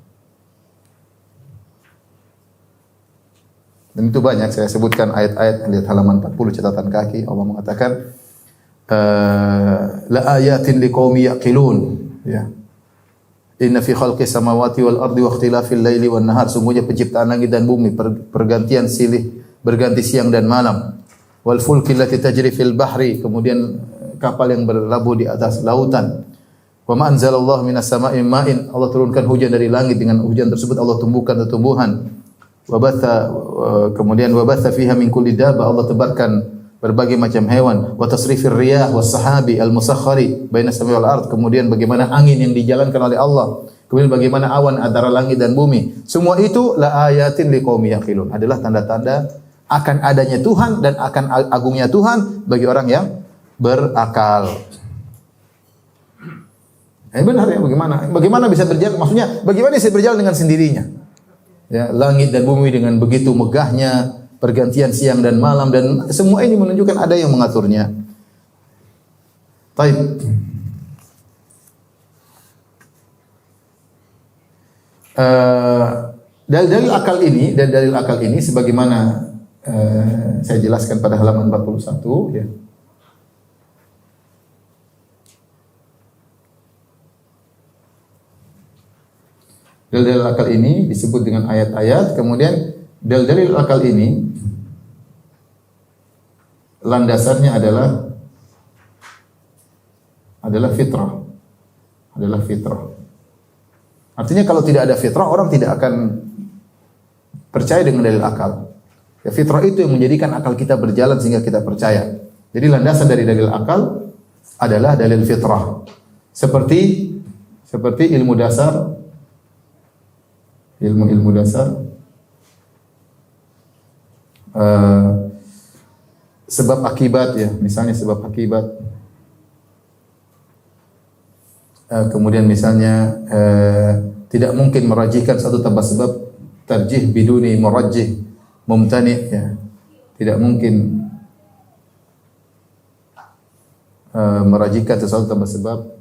Dan itu banyak saya sebutkan ayat-ayat, lihat halaman 40 catatan kaki. Allah mengatakan la ayatin liqaumi yaqilun ya. Inna fi khalqis samawati wal ardi wa ikhtilafil laili wan nahar. Sungguhnya penciptaan langit dan bumi, pergantian silih berganti siang dan malam. Wal fulki allati tajri fil bahri, kemudian kapal yang berlabuh di atas lautan. Wa ma anzalallahu minas sama'i ma'in. Allah turunkan hujan dari langit, dengan hujan tersebut Allah tumbuhkan tumbuhan. Kemudian wabatha fiha min kulli dabba, Allah tebarkan berbagai macam hewan. Wa tasrifir riyah was sahabi al musakhkhari baina samai wal ard, kemudian bagaimana angin yang dijalankan oleh Allah, kemudian bagaimana awan antara langit dan bumi. Semua itu la ayatin liqaumi yaqilun, adalah tanda-tanda akan adanya Tuhan dan akan agungnya Tuhan bagi orang yang berakal. Benar ya, bagaimana bisa berjalan, maksudnya bagaimana bisa berjalan dengan sendirinya? Ya, langit dan bumi dengan begitu megahnya, pergantian siang dan malam, dan semua ini menunjukkan ada yang mengaturnya. Baik. Dalil akal ini sebagaimana saya jelaskan pada halaman 41 ya. Dalil akal ini disebut dengan ayat-ayat, kemudian dalil akal ini landasannya adalah fitrah. Adalah fitrah. Artinya kalau tidak ada fitrah, orang tidak akan percaya dengan dalil akal. Ya, fitrah itu yang menjadikan akal kita berjalan sehingga kita percaya. Jadi landasan dari dalil akal adalah dalil fitrah. Seperti ilmu dasar, ilmu dasar, sebab akibat ya, misalnya sebab akibat. Kemudian misalnya tidak mungkin merajihkan satu tanpa sebab, tarjih biduni murajjih mumtani ya. Tidak mungkin merajihkan sesuatu tanpa sebab.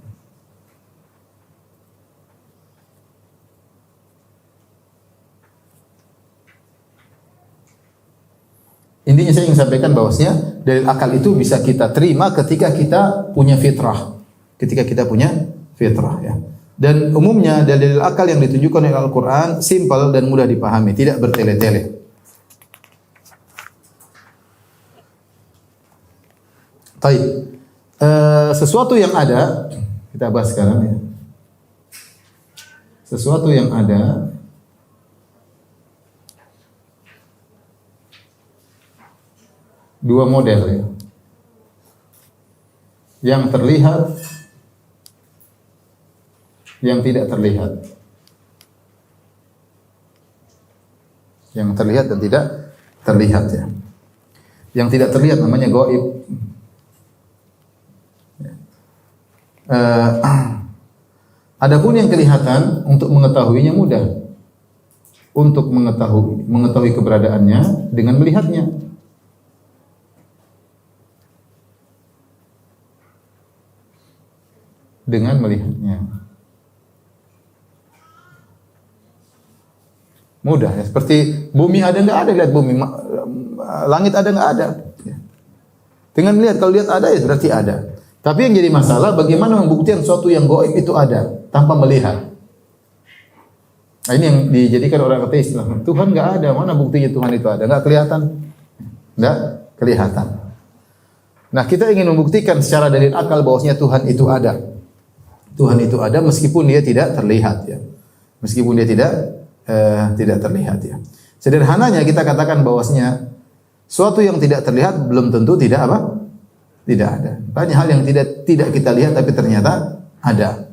Intinya saya ingin sampaikan bahwasanya dalil akal itu bisa kita terima ketika kita punya fitrah. Ketika kita punya fitrah ya. Dan umumnya dalil akal yang ditunjukkan oleh Al-Qur'an simpel dan mudah dipahami, tidak bertele-tele. Baik. Sesuatu yang ada, kita bahas sekarang ya. Sesuatu yang ada dua model ya. Yang terlihat, yang tidak terlihat. Yang terlihat dan tidak terlihat ya. Yang tidak terlihat namanya gaib. Eh, adapun yang kelihatan untuk mengetahuinya mudah. Untuk mengetahui keberadaannya dengan melihatnya. Dengan melihatnya. Mudah ya, seperti bumi ada nggak ada, lihat bumi, langit ada nggak ada. Dengan melihat, kalau lihat ada ya berarti ada. Tapi yang jadi masalah bagaimana membuktikan sesuatu yang gaib itu ada tanpa melihat. Nah, ini yang dijadikan orang ateis. Tuhan nggak ada, mana buktinya Tuhan itu ada? Nggak kelihatan, nggak kelihatan. Nah, kita ingin membuktikan secara dalil akal bahwasanya Tuhan itu ada. Tuhan itu ada meskipun dia tidak terlihat ya. Meskipun dia tidak terlihat ya. Sederhananya kita katakan bahwasanya suatu yang tidak terlihat belum tentu tidak apa? Tidak ada. Banyak hal yang tidak kita lihat tapi ternyata ada.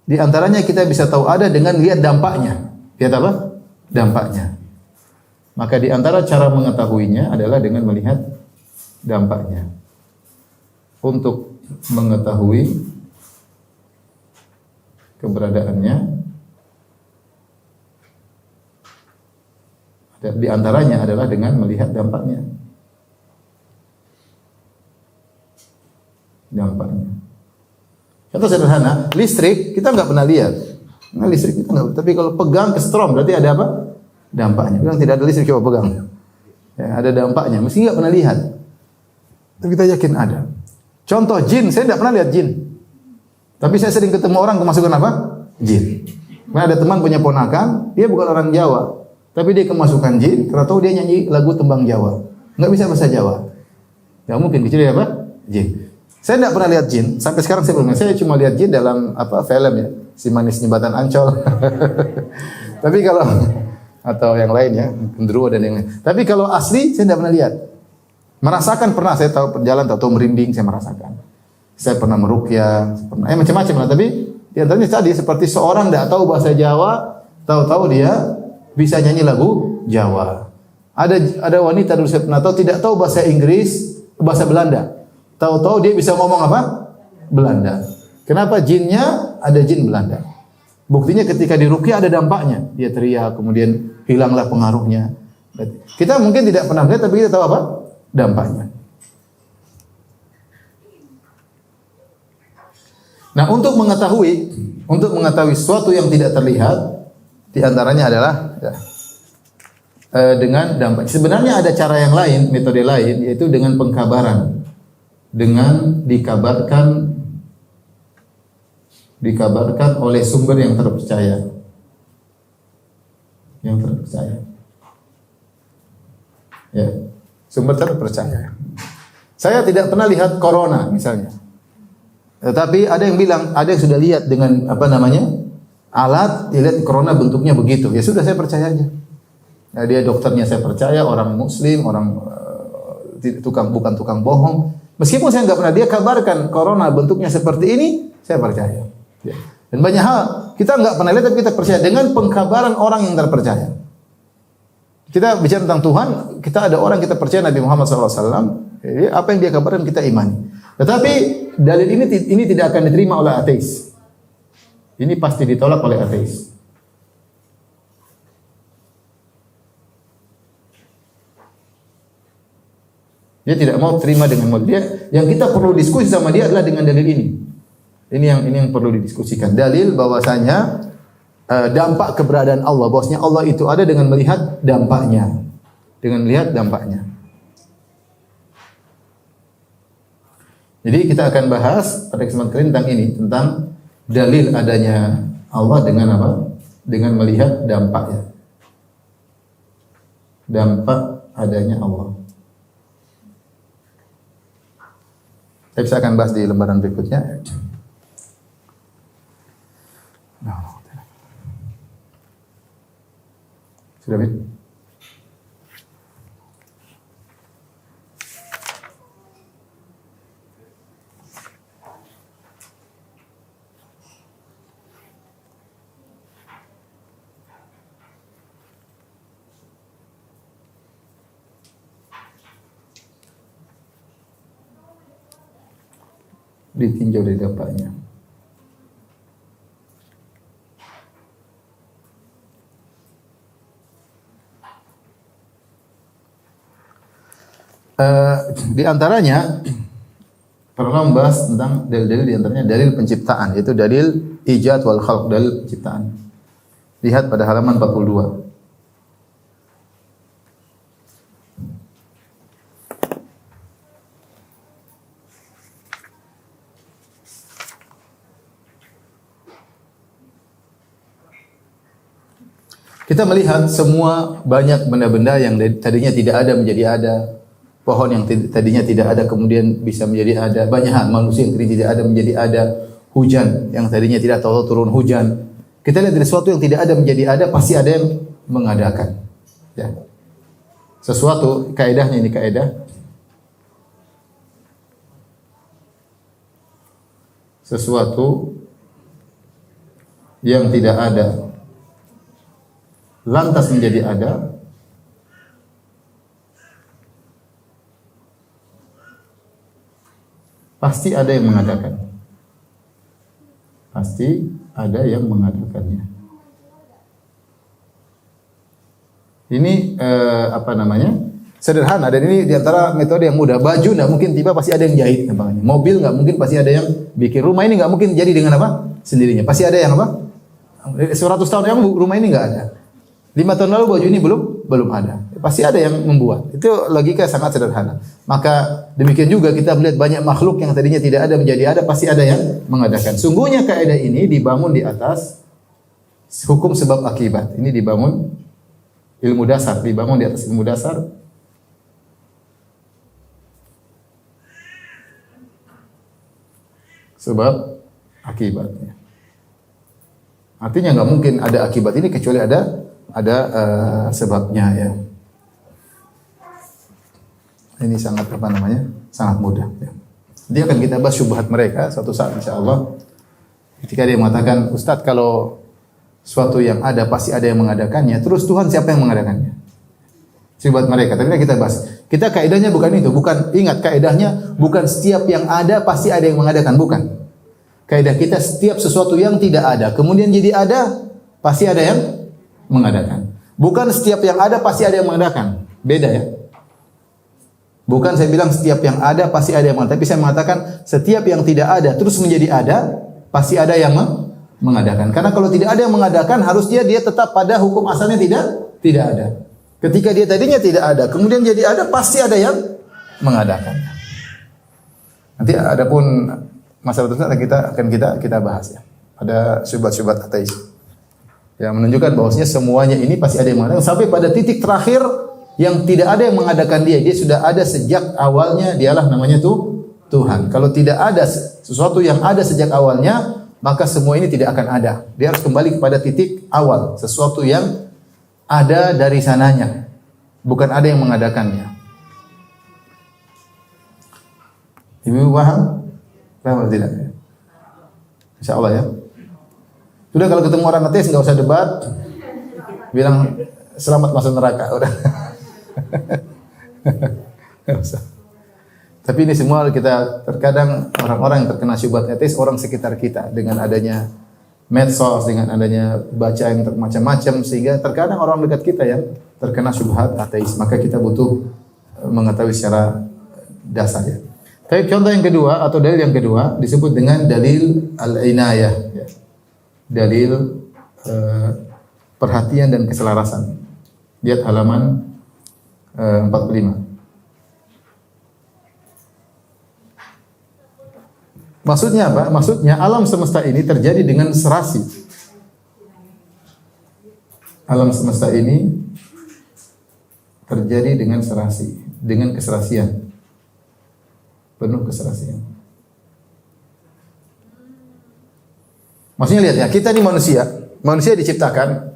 Di antaranya kita bisa tahu ada dengan lihat dampaknya. Lihat apa? Dampaknya. Maka di antara cara mengetahuinya adalah dengan melihat dampaknya. Untuk mengetahui keberadaannya, di antaranya adalah dengan melihat dampaknya. Dampaknya. Contoh sederhana, listrik kita nggak pernah lihat. Nah, listrik kita nggak. Tapi kalau pegang ke strom berarti ada apa? Dampaknya. Bilang tidak ada listrik, coba pegang. Ya, ada dampaknya. Meski nggak pernah lihat, tapi kita yakin ada. Contoh jin, saya tidak pernah lihat jin. Tapi saya sering ketemu orang kemasukan apa? Jin. Karena ada teman punya ponakan, dia bukan orang Jawa, tapi dia kemasukan jin. Karena tahu dia nyanyi lagu tembang Jawa, nggak bisa bahasa Jawa. Nggak mungkin kecil ya apa? Jin. Saya tidak pernah lihat jin, sampai sekarang saya belum. Saya cuma lihat jin dalam apa film ya, Si Manis Jembatan Ancol. Tapi kalau atau yang lain ya, genderuwo dan yang lain. Tapi kalau asli saya tidak pernah lihat. Merasakan pernah, saya tahu perjalanan tahu merinding, saya merasakan. Saya pernah meruqyah, pernah macam-macam lah. Tapi di antaranya tadi seperti seorang tidak tahu bahasa Jawa, tahu-tahu dia bisa nyanyi lagu Jawa. Ada wanita dulu saya pernah tahu tidak tahu bahasa Inggris, bahasa Belanda. Tahu-tahu dia bisa ngomong apa? Belanda. Kenapa? Jinnya ada jin Belanda. Buktinya ketika diruqyah ada dampaknya. Dia teriak, kemudian hilanglah pengaruhnya. Kita mungkin tidak pernah melihat, tapi kita tahu apa? Dampaknya. Nah, untuk mengetahui sesuatu yang tidak terlihat, di antaranya adalah ya, dengan dampak. Sebenarnya ada cara yang lain, metode lain, yaitu dengan pengkabaran. Dengan dikabarkan oleh sumber yang terpercaya. Yang terpercaya. Ya, sumber terpercaya. Saya tidak pernah lihat corona misalnya. Tetapi ada yang bilang, ada yang sudah lihat dengan apa namanya? Alat, dia lihat corona bentuknya begitu. Ya sudah, saya percaya aja. Ya, dia dokternya saya percaya, orang muslim, orang bukan tukang bohong. Meskipun saya nggak pernah dia kabarkan corona bentuknya seperti ini, saya percaya. Ya. Dan banyak hal kita nggak pernah lihat tapi kita percaya dengan pengkabaran orang yang terpercaya. Kita bicara tentang Tuhan, kita ada orang kita percaya Nabi Muhammad SAW. Jadi apa yang dia kabarkan kita imani. Tetapi dalil ini tidak akan diterima oleh ateis. Ini pasti ditolak oleh ateis. Dia tidak mau terima dengan model dia. Yang kita perlu diskusi sama dia adalah dengan dalil ini. Ini yang perlu didiskusikan. Dalil bahwasanya dampak keberadaan Allah, bahwasanya Allah itu ada dengan melihat dampaknya. Dengan melihat dampaknya. Jadi kita akan bahas pada kesempatan kali tentang ini, tentang dalil adanya Allah dengan apa? Dengan melihat dampaknya. Dampak adanya Allah. Saya akan bahas di lembaran berikutnya. Sudah, Bin? ditinjau dari dampaknya. Di antaranya pernah membahas tentang dalil-dalil, di antaranya dalil penciptaan, yaitu dalil ijad wal khalq, dalil penciptaan. Lihat pada halaman 42. Kita melihat semua banyak benda-benda yang tadinya tidak ada menjadi ada. Pohon yang tadinya tidak ada kemudian bisa menjadi ada. Banyak hal, manusia yang tadinya tidak ada menjadi ada. Hujan yang tadinya tidak tahu turun hujan. Kita lihat dari sesuatu yang tidak ada menjadi ada, pasti ada yang mengadakan. Ya. Sesuatu, kaedahnya ini kaedah. Sesuatu yang tidak ada lantas menjadi ada, pasti ada yang mengadakan. Pasti ada yang mengadakannya. Ini apa namanya? Sederhana, dan ini diantara metode yang mudah. Baju nggak mungkin tiba, pasti ada yang jahit. Gampangnya. Mobil nggak mungkin, pasti ada yang bikin. Rumah ini nggak mungkin jadi dengan apa? Sendirinya. Pasti ada yang apa? 100 tahun yang rumah ini nggak ada. 5 tahun lalu baju ini belum ada. Pasti ada yang membuat. Itu logika sangat sederhana. Maka demikian juga kita melihat banyak makhluk yang tadinya tidak ada menjadi ada, pasti ada yang mengadakan. Sungguhnya kaidah ini dibangun di atas hukum sebab akibat. Ini dibangun ilmu dasar, dibangun di atas ilmu dasar. Sebab akibatnya. Artinya nggak mungkin ada akibat ini kecuali ada sebabnya ya. Ini sangat apa namanya? Sangat mudah ya. Dia akan kita bahas syubhat mereka suatu saat insyaallah. Ketika dia mengatakan, "Ustaz, kalau suatu yang ada pasti ada yang mengadakannya, terus Tuhan siapa yang mengadakannya?" Syubhat mereka. Tapi kita bahas. Kita kaidahnya bukan itu, bukan, ingat kaidahnya bukan setiap yang ada pasti ada yang mengadakan, bukan. Kaidah kita setiap sesuatu yang tidak ada kemudian jadi ada, pasti ada yang mengadakan. Bukan setiap yang ada pasti ada yang mengadakan. Beda ya. Bukan saya bilang setiap yang ada pasti ada yang mengadakan. Tapi saya mengatakan setiap yang tidak ada terus menjadi ada, pasti ada yang mengadakan. Karena kalau tidak ada yang mengadakan, harusnya dia tetap pada hukum asalnya tidak ada. Ketika dia tadinya tidak ada, kemudian jadi ada, pasti ada yang mengadakan. Nanti adapun masalah tersebut kita bahas ya. Ada syubhat-syubhat ateis yang menunjukkan bahwasanya semuanya ini pasti ada yang mengadakan sampai pada titik terakhir yang tidak ada yang mengadakan dia sudah ada sejak awalnya, dialah namanya Tuhan. Kalau tidak ada sesuatu yang ada sejak awalnya, maka semua ini tidak akan ada. Dia harus kembali kepada titik awal, sesuatu yang ada dari sananya, bukan ada yang mengadakannya. Ibu paham? Paham atau tidak? Insyaallah ya. Sudah, kalau ketemu orang ateis enggak usah debat. Bilang selamat masuk neraka, udah. Enggak usah. Tapi ini semua kita terkadang orang-orang yang terkena syubhat ateis, orang sekitar kita dengan adanya medsos, dengan adanya baca yang macam-macam, sehingga terkadang orang dekat kita yang terkena syubhat ateis. Maka kita butuh mengetahui secara dasar ya. Tapi contoh yang kedua atau dalil yang kedua disebut dengan dalil al-inayah ya. Dalil perhatian dan keselarasan. Lihat halaman 45. Maksudnya apa? Maksudnya alam semesta ini terjadi dengan serasi. Alam semesta ini terjadi dengan serasi, dengan keserasian. Penuh keserasian. Maksudnya lihat ya, kita ini manusia diciptakan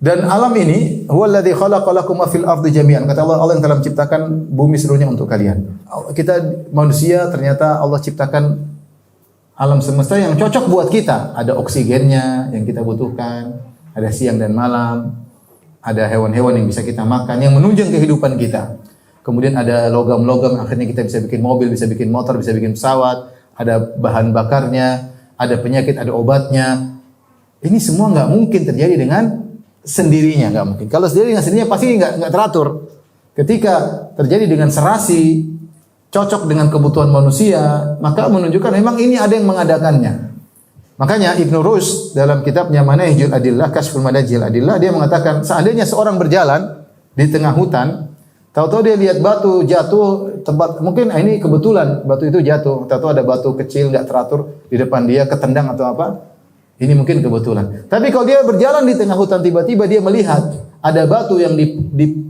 dan alam ini huwallazi khalaqalakum ma fil ardi jami'an. Kata Allah, Allah yang telah menciptakan bumi seluruhnya untuk kalian. Kita manusia ternyata Allah ciptakan alam semesta yang cocok buat kita. Ada oksigennya yang kita butuhkan, ada siang dan malam, ada hewan-hewan yang bisa kita makan yang menunjang kehidupan kita. kemudian ada logam-logam, akhirnya kita bisa bikin mobil, bisa bikin motor, bisa bikin pesawat, ada bahan bakarnya, ada penyakit, ada obatnya. Ini semua nggak mungkin terjadi dengan sendirinya, nggak mungkin. Kalau sendiri dengan sendirinya pasti nggak teratur. Ketika terjadi dengan serasi, cocok dengan kebutuhan manusia, maka menunjukkan memang ini ada yang mengadakannya. Makanya Ibnu Rushd dalam kitabnya Manahijul Adillah, Kashful Manahijil Adillah, dia mengatakan seandainya seorang berjalan di tengah hutan, tahu-tahu dia lihat batu jatuh tempat, mungkin ini kebetulan batu itu jatuh, tahu-tahu ada batu kecil nggak teratur di depan dia, ketendang atau apa, ini mungkin kebetulan. Tapi kalau dia berjalan di tengah hutan, tiba-tiba dia melihat ada batu yang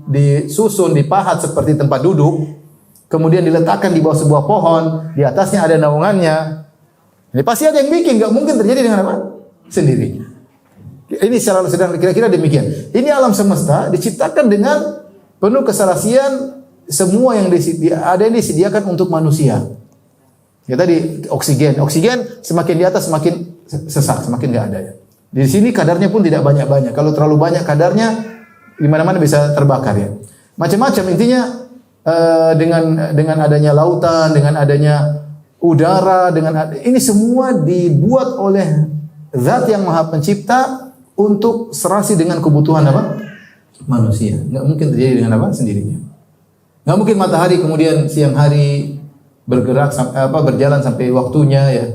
disusun, dipahat seperti tempat duduk, kemudian diletakkan di bawah sebuah pohon, di atasnya ada naungannya. Ini pasti ada yang bikin, nggak mungkin terjadi dengan apa? Sendirinya. Ini secara sederhana kira-kira demikian. Ini alam semesta diciptakan dengan penuh keserasian, semua yang ada yang disediakan untuk manusia. Ya tadi oksigen semakin di atas semakin sesak, semakin nggak ada ya. Di sini kadarnya pun tidak banyak-banyak. Kalau terlalu banyak kadarnya, di mana-mana bisa terbakar ya. Macam-macam intinya dengan adanya lautan, dengan adanya udara, ini semua dibuat oleh Zat yang Maha Pencipta untuk serasi dengan kebutuhan apa? Manusia. Nggak mungkin terjadi dengan apa? Sendirinya. Nggak mungkin matahari kemudian siang hari bergerak berjalan sampai waktunya ya.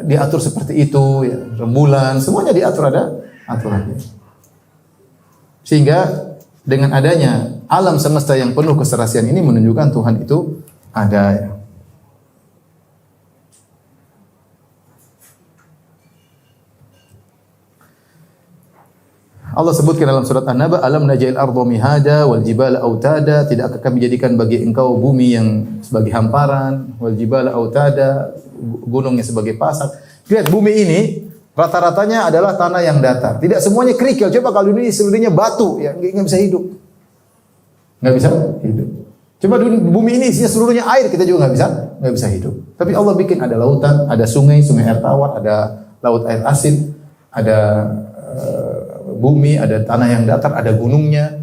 Diatur seperti itu ya. Rembulan semuanya diatur, ada aturannya. Sehingga dengan adanya alam semesta yang penuh keserasian ini menunjukkan Tuhan itu ada ya. Allah sebutkan dalam surat An-Naba, alam naj'al arda mihada wal jibala autada, tidakkah kami jadikan bagi engkau bumi yang sebagai hamparan, wal jibala autada, gunungnya sebagai pasak. Lihat bumi ini rata-ratanya adalah tanah yang datar. Tidak semuanya kerikil. Coba kalau ini seluruhnya batu, ya nggak bisa hidup. Nggak bisa hidup. Coba bumi ini isinya seluruhnya air, kita juga nggak bisa hidup. Tapi Allah bikin ada lautan, ada sungai air tawar, ada laut air asin, ada bumi, ada tanah yang datar, ada gunungnya,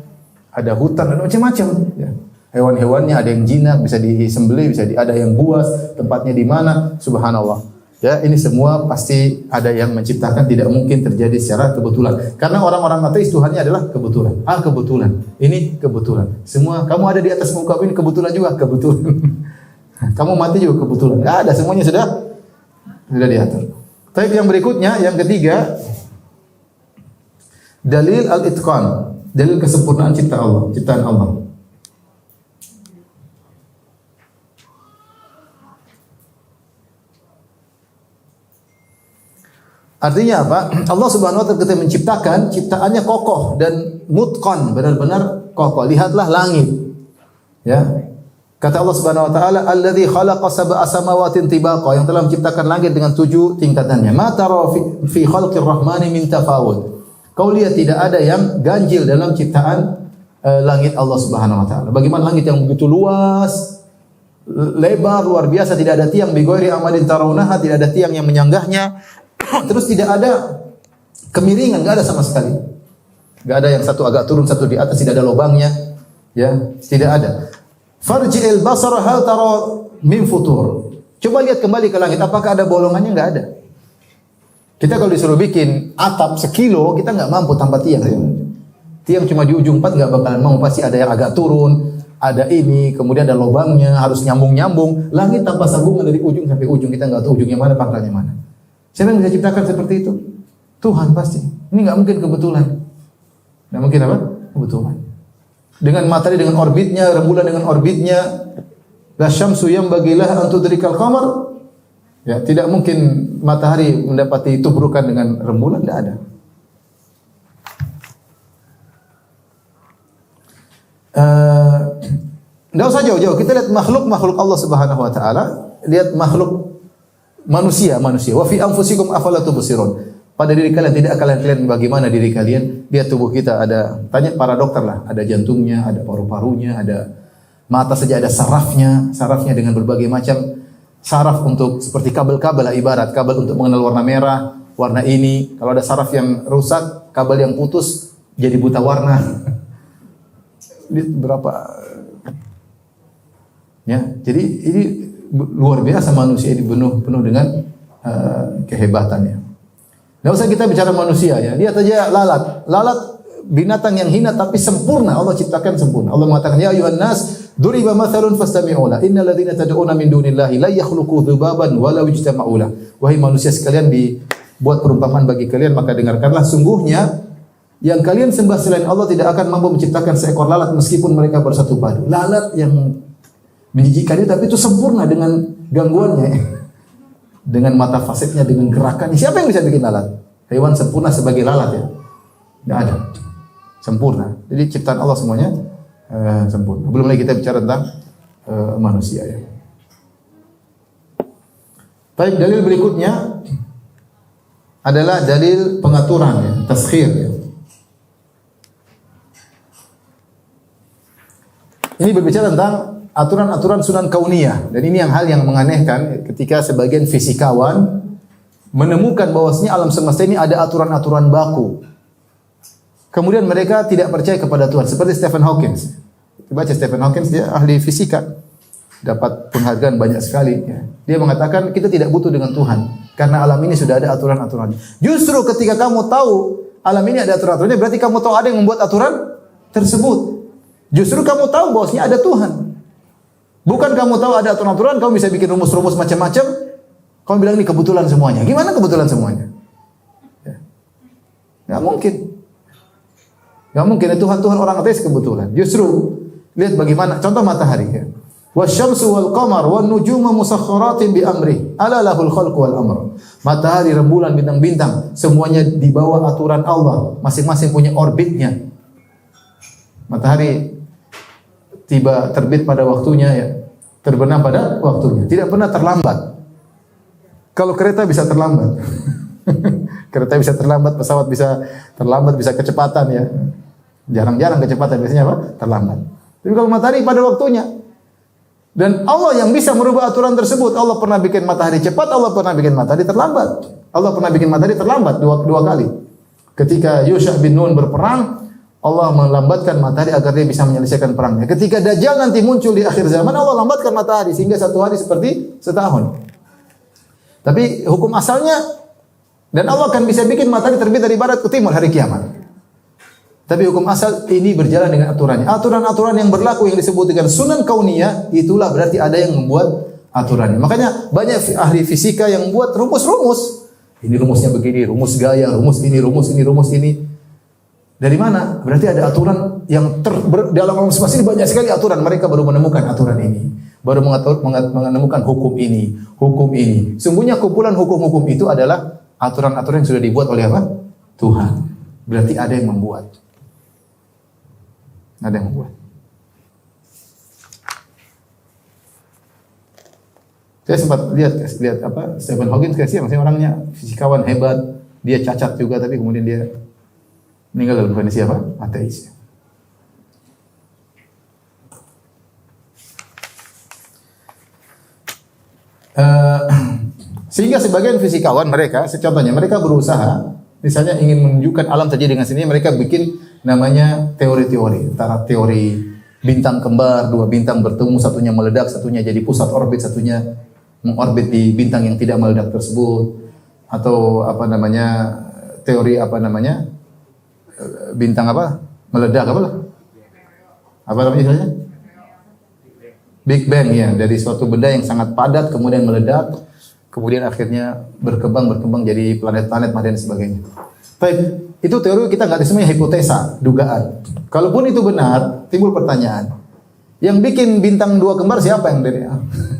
ada hutan, ada macam-macam. Ya. Hewan-hewannya ada yang jinak, bisa disembelih, ada yang buas, tempatnya di mana, subhanallah. Ya, ini semua pasti ada yang menciptakan, tidak mungkin terjadi secara kebetulan. Karena orang-orang ateis Tuhannya adalah kebetulan. Kebetulan. Ini kebetulan. Semua kamu ada di atas muka ini kebetulan juga, kebetulan. Kamu mati juga kebetulan. Enggak ada, semuanya sudah diatur. Tapi yang berikutnya, yang ketiga, dalil al-itqan, dalil kesempurnaan ciptaan Allah. Artinya apa? Allah Subhanahu wa taala ketika menciptakan, ciptaannya kokoh dan mutqan, benar-benar kokoh. Lihatlah langit. Ya. Kata Allah Subhanahu wa taala, "Alladzi khalaqa sab'a samawatin tibaqa", yang telah menciptakan langit dengan 7 tingkatannya. Ma tara fi khalqir rahmani min tafawud. Kau lihat tidak ada yang ganjil dalam ciptaan langit Allah Subhanahu wa taala. Bagaimana langit yang begitu luas, lebar, luar biasa, tidak ada tiang, bighairi amalin tarawunaha, tidak ada tiang yang menyanggahnya. Terus tidak ada kemiringan, enggak ada sama sekali. Enggak ada yang satu agak turun, satu di atas, tidak ada lubangnya. Ya, tidak ada. Farji'il basara hal tara min futur. Coba lihat kembali ke langit, apakah ada bolongannya? Enggak ada. Kita kalau disuruh bikin atap sekilo, kita nggak mampu tanpa tiang. Tiang cuma di ujung 4 nggak bakalan mau, pasti ada yang agak turun, ada ini, kemudian ada lubangnya, harus nyambung-nyambung. Langit tanpa sambungan dari ujung sampai ujung, kita nggak tahu ujungnya mana, pangkalnya mana. Siapa yang bisa ciptakan seperti itu? Tuhan pasti. Ini nggak mungkin kebetulan. Nggak mungkin apa? Kebetulan. Dengan matahari dengan orbitnya, rembulan dengan orbitnya, la syamsu yanbaghi laha an tudrikal qamar. Ya, tidak mungkin matahari mendapati tubrukan dengan rembulan, tidak ada. Tidak usah jauh-jauh, kita lihat makhluk Allah Subhanahu wa taala, lihat makhluk manusia. Wa fi anfusikum afala tubsirun. Pada diri kalian tidak kalian lihat bagaimana diri kalian? Lihat tubuh kita, ada, tanya para dokter lah, ada jantungnya, ada paru-parunya, ada mata saja, ada sarafnya dengan berbagai macam saraf untuk seperti kabel-kabel lah, ibarat kabel untuk mengenal warna merah, warna ini. Kalau ada saraf yang rusak, kabel yang putus jadi buta warna. Berapa Ya, jadi ini luar biasa manusia ini penuh dengan kehebatannya. Tidak usah kita bicara manusia ya. Lihat aja lalat. Lalat binatang yang hina tapi sempurna. Allah ciptakan sempurna. Allah mengatakan, ya ayuhan nas, duriba mathalun fastami'u la. Innal ladzina tad'una min dunillahi la yakhluqu dzubaban walau ijtama'u la. Wahai manusia sekalian, dibuat perumpamaan bagi kalian, maka dengarkanlah. Sungguhnya yang kalian sembah selain Allah tidak akan mampu menciptakan seekor lalat meskipun mereka bersatu padu. Lalat yang menjijikkan itu, tapi itu sempurna dengan gangguannya. Dengan mata fasetnya, dengan gerakannya. Siapa yang bisa bikin lalat? Hewan sempurna sebagai lalat ya? Tidak ada. Sempurna. Jadi ciptaan Allah semuanya sempurna. Belum lagi kita bicara tentang manusia ya. Baik, dalil berikutnya adalah dalil pengaturan ya, taskhir ya. Ini berbicara tentang aturan-aturan sunan kauniyah, dan ini hal yang menganehkan ketika sebagian fisikawan menemukan bahwasanya alam semesta ini ada aturan-aturan baku. Kemudian mereka tidak percaya kepada Tuhan, seperti Stephen Hawking. Baca Stephen Hawking, dia ahli fisika, dapat penghargaan banyak sekali. Ya. Dia mengatakan kita tidak butuh dengan Tuhan, karena alam ini sudah ada aturan-aturannya. Justru ketika kamu tahu alam ini ada aturan-aturannya, berarti kamu tahu ada yang membuat aturan tersebut. Justru kamu tahu bahwasanya ada Tuhan. Bukan kamu tahu ada aturan-aturan, kamu bisa bikin rumus-rumus macam-macam, kamu bilang ini kebetulan semuanya. Gimana kebetulan semuanya? Ya. Gak mungkin. Gak mungkin. Tuhan orang ateis kebetulan. Justru lihat bagaimana contoh matahari ya. Wasyamsu wal qamar wan nujumu musakhkharatin bi amri. Ala lahul khalqu wal amr. Matahari, rembulan, bintang-bintang semuanya di bawah aturan Allah. Masing-masing punya orbitnya. Matahari tiba terbit pada waktunya ya, terbenam pada waktunya, tidak pernah terlambat. Kalau kereta bisa terlambat. Kereta bisa terlambat, pesawat bisa terlambat, bisa kecepatan ya. Jarang-jarang kecepatan, biasanya apa? Terlambat. Tapi kalau matahari pada waktunya. Dan Allah yang bisa merubah aturan tersebut. Allah pernah bikin matahari cepat, Allah pernah bikin matahari terlambat. Allah pernah bikin matahari terlambat dua kali. Ketika Yusha bin Nun berperang, Allah melambatkan matahari agar dia bisa menyelesaikan perangnya. Ketika Dajjal nanti muncul di akhir zaman, Allah lambatkan matahari sehingga satu hari seperti setahun. Tapi hukum asalnya, dan Allah akan bisa bikin matahari terbit dari barat ke timur hari kiamat. Tapi hukum asal ini berjalan dengan aturannya. Aturan-aturan yang berlaku yang disebut dengan sunan kauniyah, itulah berarti ada yang membuat aturannya. Makanya banyak ahli fisika yang membuat rumus-rumus. Ini rumusnya begini, rumus gaya, rumus ini, rumus ini, rumus ini. Dari mana? Berarti ada aturan yang dalam alam semesta ini banyak sekali aturan. Mereka baru menemukan aturan ini, baru menemukan hukum ini, hukum ini. Sungguhnya kumpulan hukum-hukum itu adalah aturan-aturan yang sudah dibuat oleh apa? Tuhan. Berarti ada yang membuat. Ada yang membuat. Saya sempat lihat apa Stephen Hawking, kasihan, maksudnya orangnya fisikawan hebat, dia cacat juga, tapi kemudian dia meninggal dalam kondisi apa? Ateis. Sehingga sebagian fisikawan mereka, contohnya mereka berusaha, misalnya ingin menunjukkan alam terjadi dengan sendirinya, mereka bikin namanya teori-teori, antara teori bintang kembar, dua bintang bertemu, satunya meledak, satunya jadi pusat orbit, satunya mengorbit di bintang yang tidak meledak tersebut, atau apa namanya teori apa namanya bintang apa meledak apa namanya istilahnya? Big Bang ya, dari suatu benda yang sangat padat kemudian meledak, kemudian akhirnya berkembang jadi planet-planet dan sebagainya. Baik, itu teori kita nggak ada, semuanya hipotesa, dugaan. Kalaupun itu benar, timbul pertanyaan. Yang bikin bintang dua kembar siapa yang dari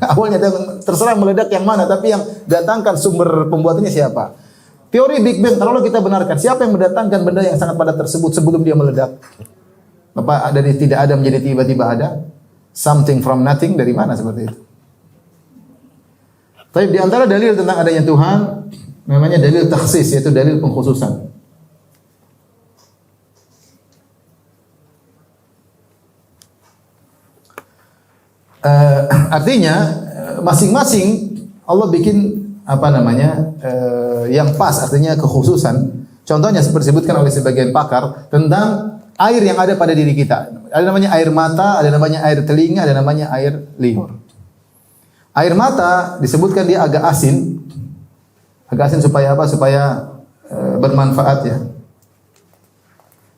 awalnya? Terserah meledak yang mana, tapi yang datangkan sumber pembuatannya siapa? Teori Big Bang, kalau kita benarkan, siapa yang mendatangkan benda yang sangat padat tersebut sebelum dia meledak? Apa dari tidak ada menjadi tiba-tiba ada? Something from nothing, dari mana seperti itu? Tapi di antara dalil tentang adanya Tuhan, namanya dalil takhsis, yaitu dalil pengkhususan. Artinya masing-masing Allah bikin apa namanya yang pas, artinya kekhususan. Contohnya seperti disebutkan oleh sebagian pakar tentang air yang ada pada diri kita. Ada namanya air mata, ada namanya air telinga, ada namanya air liur. Air mata disebutkan dia agak asin. Agak asin supaya apa? Supaya bermanfaat ya.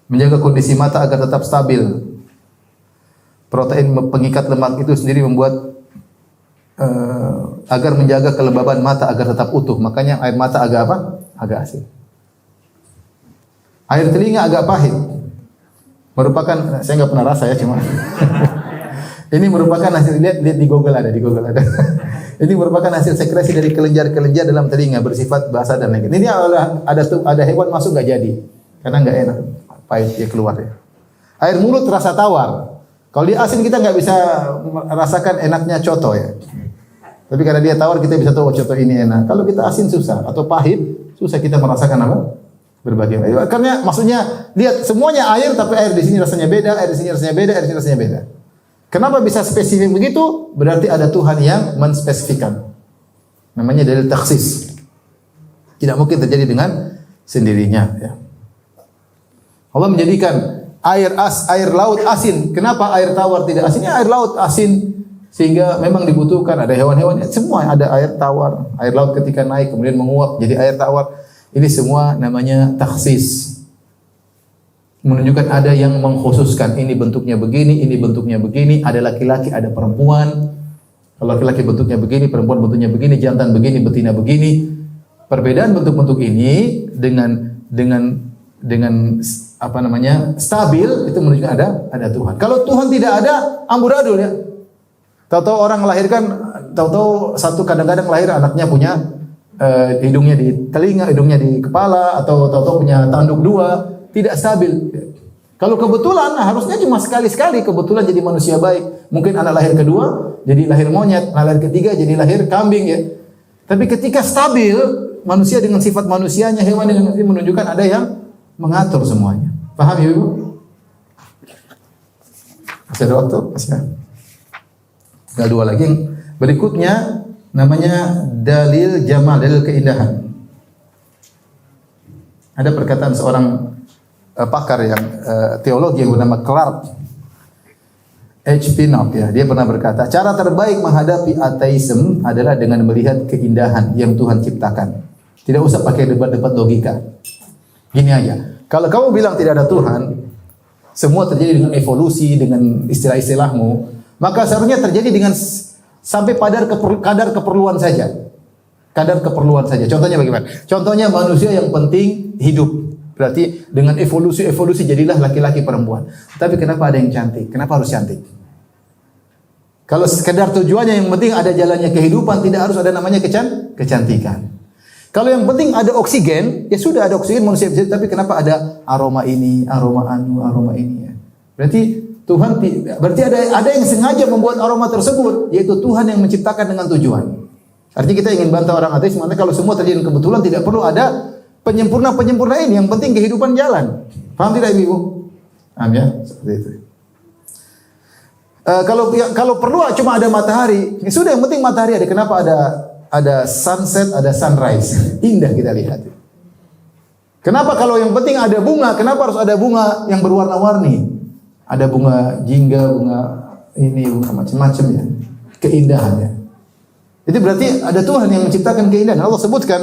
Menjaga kondisi mata agar tetap stabil. Protein pengikat lemak itu sendiri membuat agar menjaga kelembaban mata agar tetap utuh. Makanya air mata agak apa? Agak asin. Air telinga agak pahit. Merupakan, saya nggak pernah rasa ya cuma. Ini merupakan hasil, lihat di Google ada. Ini merupakan hasil sekresi dari kelenjar-kelenjar dalam telinga bersifat basah dan lengket. Ini ada hewan masuk nggak jadi karena nggak enak, pahit dia keluar ya. Air mulut rasa tawar. Kalau dia asin kita nggak bisa merasakan enaknya coto ya. Tapi karena dia tawar kita bisa tahu coto ini enak. Kalau kita asin susah atau pahit susah kita merasakan apa? Berbagai macam. Karena maksudnya lihat semuanya air tapi air di sini rasanya beda, air di sini rasanya beda, air di sini rasanya beda. Kenapa bisa spesifik begitu? Berarti ada Tuhan yang menspesifikkan. Namanya dalil taksis. Tidak mungkin terjadi dengan sendirinya ya. Allah menjadikan air laut asin. Kenapa air tawar tidak asin? Air laut asin sehingga memang dibutuhkan ada hewan-hewan semua ada air tawar. Air laut ketika naik kemudian menguap jadi air tawar. Ini semua namanya taksis. Menunjukkan ada yang mengkhususkan ini bentuknya begini, ini bentuknya begini, ada laki-laki, ada perempuan. Kalau laki-laki bentuknya begini, perempuan bentuknya begini, jantan begini, betina begini. Perbedaan bentuk-bentuk ini dengan apa namanya? Stabil itu menunjukkan ada Tuhan. Kalau Tuhan tidak ada, amburadul ya. Tahu-tahu orang melahirkan, tahu-tahu satu kadang-kadang lahir anaknya punya hidungnya di telinga, hidungnya di kepala, atau tahu-tahu punya tanduk dua. Tidak stabil. Kalau kebetulan, harusnya cuma sekali-sekali kebetulan jadi manusia baik. Mungkin anak lahir kedua, jadi lahir monyet. Anak lahir ketiga, jadi lahir kambing ya. Tapi ketika stabil, manusia dengan sifat manusianya, hewan dengan manusia menunjukkan ada yang mengatur semuanya. Paham ya Ibu? Masih ada waktu? Masih ada. Tinggal dua lagi. Berikutnya, namanya dalil jamal, dalil keindahan. Ada perkataan seorang pakar yang teologi yang bernama Clark H. Pinnock ya, dia pernah berkata, cara terbaik menghadapi ateisme adalah dengan melihat keindahan yang Tuhan ciptakan. Tidak usah pakai debat-debat logika. Gini aja, kalau kamu bilang tidak ada Tuhan, semua terjadi dengan evolusi, dengan istilah-istilahmu, maka seharusnya terjadi dengan sampai kadar keperluan saja. Kadar keperluan saja. Contohnya bagaimana? Contohnya manusia yang penting hidup. Berarti dengan evolusi jadilah laki-laki perempuan. Tapi kenapa ada yang cantik? Kenapa harus cantik? Kalau sekedar tujuannya yang penting ada jalannya kehidupan, tidak harus ada namanya kecantikan. Kalau yang penting ada oksigen, ya sudah ada oksigen manusia bisa. Tapi kenapa ada aroma ini, aroma ini? Ya. Berarti Tuhan, berarti ada yang sengaja membuat aroma tersebut, yaitu Tuhan yang menciptakan dengan tujuan. Artinya kita ingin bantah orang ateis, makanya kalau semua terjadi kebetulan tidak perlu ada penyempurna ini, yang penting kehidupan jalan. Paham tidak Ibu? Paham ya? Seperti itu. Kalau perlu cuma ada matahari, ya sudah yang penting matahari ada. Kenapa ada sunset, ada sunrise? Indah kita lihat. Kenapa kalau yang penting ada bunga? Kenapa harus ada bunga yang berwarna-warni? Ada bunga jingga, bunga ini, bunga macam-macam ya. Keindahannya. Itu berarti ada Tuhan yang menciptakan keindahan. Allah sebutkan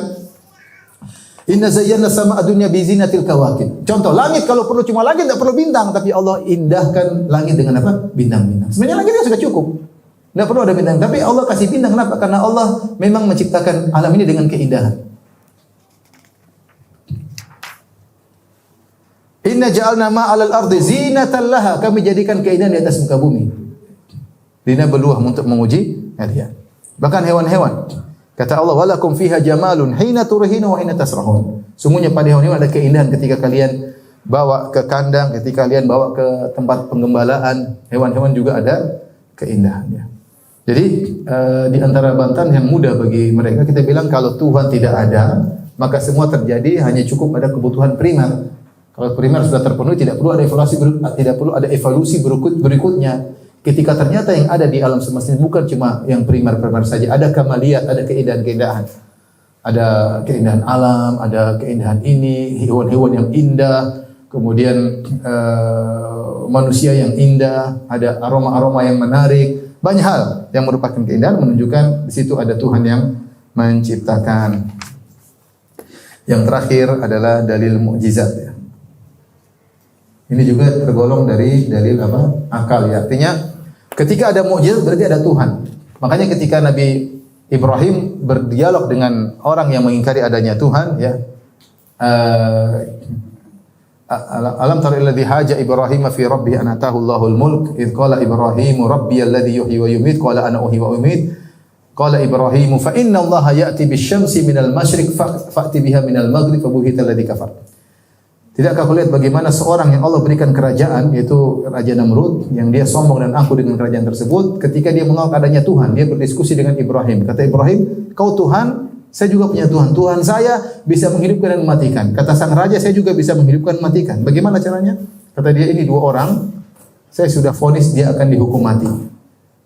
inna zayyana sama dunya bi zinatil kawakib. Contoh, langit kalau perlu cuma langit tidak perlu bintang, tapi Allah indahkan langit dengan apa? Bintang-bintang. Sebenarnya langitnya sudah cukup. Tidak perlu ada bintang, tapi Allah kasih bintang kenapa? Karena Allah memang menciptakan alam ini dengan keindahan. Inna ja'alna ma'alal ardi zinatan laha. Kami jadikan keindahan di atas muka bumi. Dina beluah untuk menguji kalian. Bahkan hewan-hewan. Kata Allah, walakum fiha jamalun hina turhinu wa hina tasrahun. Sungguhnya pada hewan-hewan ada keindahan ketika kalian bawa ke kandang, ketika kalian bawa ke tempat penggembalaan, hewan-hewan juga ada keindahannya. Jadi di antara bantahan yang mudah bagi mereka, kita bilang kalau Tuhan tidak ada, maka semua terjadi hanya cukup ada kebutuhan primer. Kalau primer sudah terpenuhi, tidak perlu ada evaluasi berikutnya. Ketika ternyata yang ada di alam semesta ini bukan cuma yang primer saja, ada kamaliyat, ada keindahan-keindahan. Ada keindahan alam, ada keindahan ini, hewan-hewan yang indah, kemudian manusia yang indah, ada aroma-aroma yang menarik, banyak hal yang merupakan keindahan menunjukkan di situ ada Tuhan yang menciptakan. Yang terakhir adalah dalil mukjizat ya. Ini juga tergolong dari dalil apa? Akal ya. Artinya ketika ada mukjizat berarti ada Tuhan. Makanya ketika Nabi Ibrahim berdialog dengan orang yang mengingkari adanya Tuhan ya. Alam tara alladhi haja Ibrahim fi rabbih an atahu Allahul mulk id qala Ibrahim rabbi alladhi yuhyi wa yumiit qala ana uhyi wa umiit qala Ibrahim fa inna Allah ya'ti bisyamsi minal masyriq fa'ti biha minal maghrib fa buhita alladhi kafar. Tidakkah kau lihat bagaimana seorang yang Allah berikan kerajaan yaitu Raja Namrud yang dia sombong dan angkuh dengan kerajaan tersebut ketika dia mengaku adanya Tuhan dia berdiskusi dengan Ibrahim. Kata Ibrahim, "Kau Tuhan, saya juga punya Tuhan. Tuhan saya bisa menghidupkan dan mematikan. Kata sang raja, saya juga bisa menghidupkan dan mematikan. Bagaimana caranya?" Kata dia, ini dua orang, saya sudah vonis dia akan dihukum mati.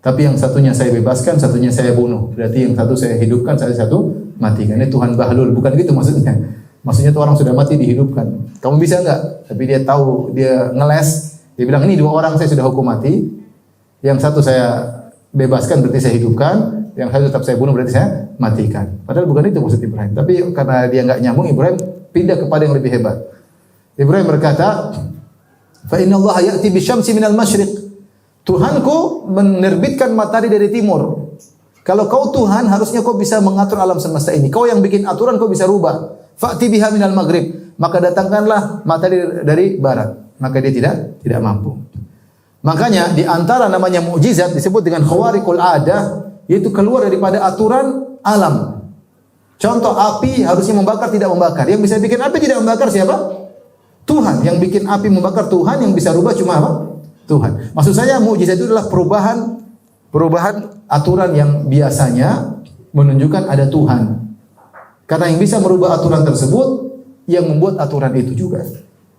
Tapi yang satunya saya bebaskan, satunya saya bunuh. Berarti yang satu saya hidupkan, satu matikan. Ini Tuhan Bahlul, bukan gitu maksudnya. Maksudnya itu orang sudah mati dihidupkan. Kamu bisa enggak? Tapi dia tahu, dia ngeles. Dia bilang, ini dua orang saya sudah hukum mati. Yang satu saya bebaskan, berarti saya hidupkan. Yang satu tetap saya bunuh, berarti saya matikan. Padahal bukan itu maksud Ibrahim. Tapi karena dia enggak nyambung, Ibrahim pindah kepada yang lebih hebat. Ibrahim berkata, "Fa inna Allah ya'ti bisyamsi minal masyriq." Tuhanku menerbitkan matahari dari timur. Kalau kau Tuhan, harusnya kau bisa mengatur alam semesta ini. Kau yang bikin aturan, kau bisa rubah. Fa'ti biha minal maghrib. Maka datangkanlah matahari dari barat. Maka dia tidak mampu. Makanya di antara namanya mukjizat disebut dengan khawariqul adah, yaitu keluar daripada aturan alam. Contoh, api harusnya membakar, tidak membakar. Yang bisa bikin api tidak membakar siapa? Tuhan. Yang bikin api membakar Tuhan, yang bisa rubah cuma apa? Tuhan. Maksud saya mukjizat itu adalah perubahan aturan yang biasanya menunjukkan ada Tuhan. Karena yang bisa merubah aturan tersebut yang membuat aturan itu juga.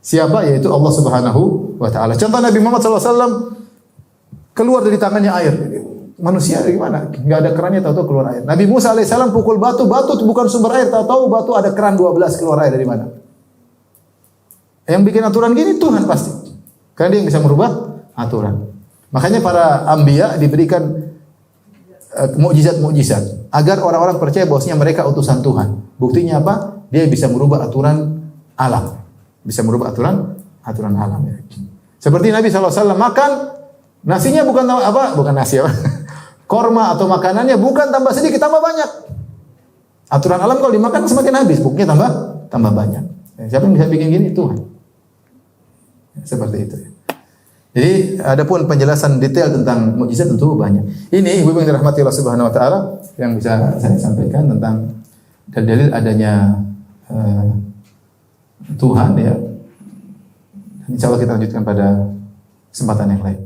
Siapa? Yaitu Allah Subhanahu wa taala. Contoh Nabi Muhammad SAW keluar dari tangannya air. Manusia gimana? Enggak ada kerannya, tahu-tahu keluar air. Nabi Musa alaihissalam pukul batu itu bukan sumber air, tahu-tahu batu ada keran 12 keluar air dari mana? Yang bikin aturan gini Tuhan pasti. Karena dia yang bisa merubah aturan. Makanya para anbiya diberikan mukjizat agar orang-orang percaya bahwasanya mereka utusan Tuhan. Buktinya apa? Dia bisa merubah aturan alam. Bisa merubah aturan alam ya. Seperti Nabi SAW makan nasinya bukan apa? Bukan nasi apa? Korma atau makanannya bukan tambah sedikit, tambah banyak. Aturan alam kalau dimakan semakin habis, buktinya tambah banyak. Siapa yang bisa bikin gini? Tuhan. Seperti itu. Jadi adapun penjelasan detail tentang mukjizat tentu banyak. Ini ibu yang dirahmati Allah Subhanahu wa taala yang bisa saya sampaikan tentang dalil adanya Tuhan ya. Insyaallah kita lanjutkan pada kesempatan yang lain.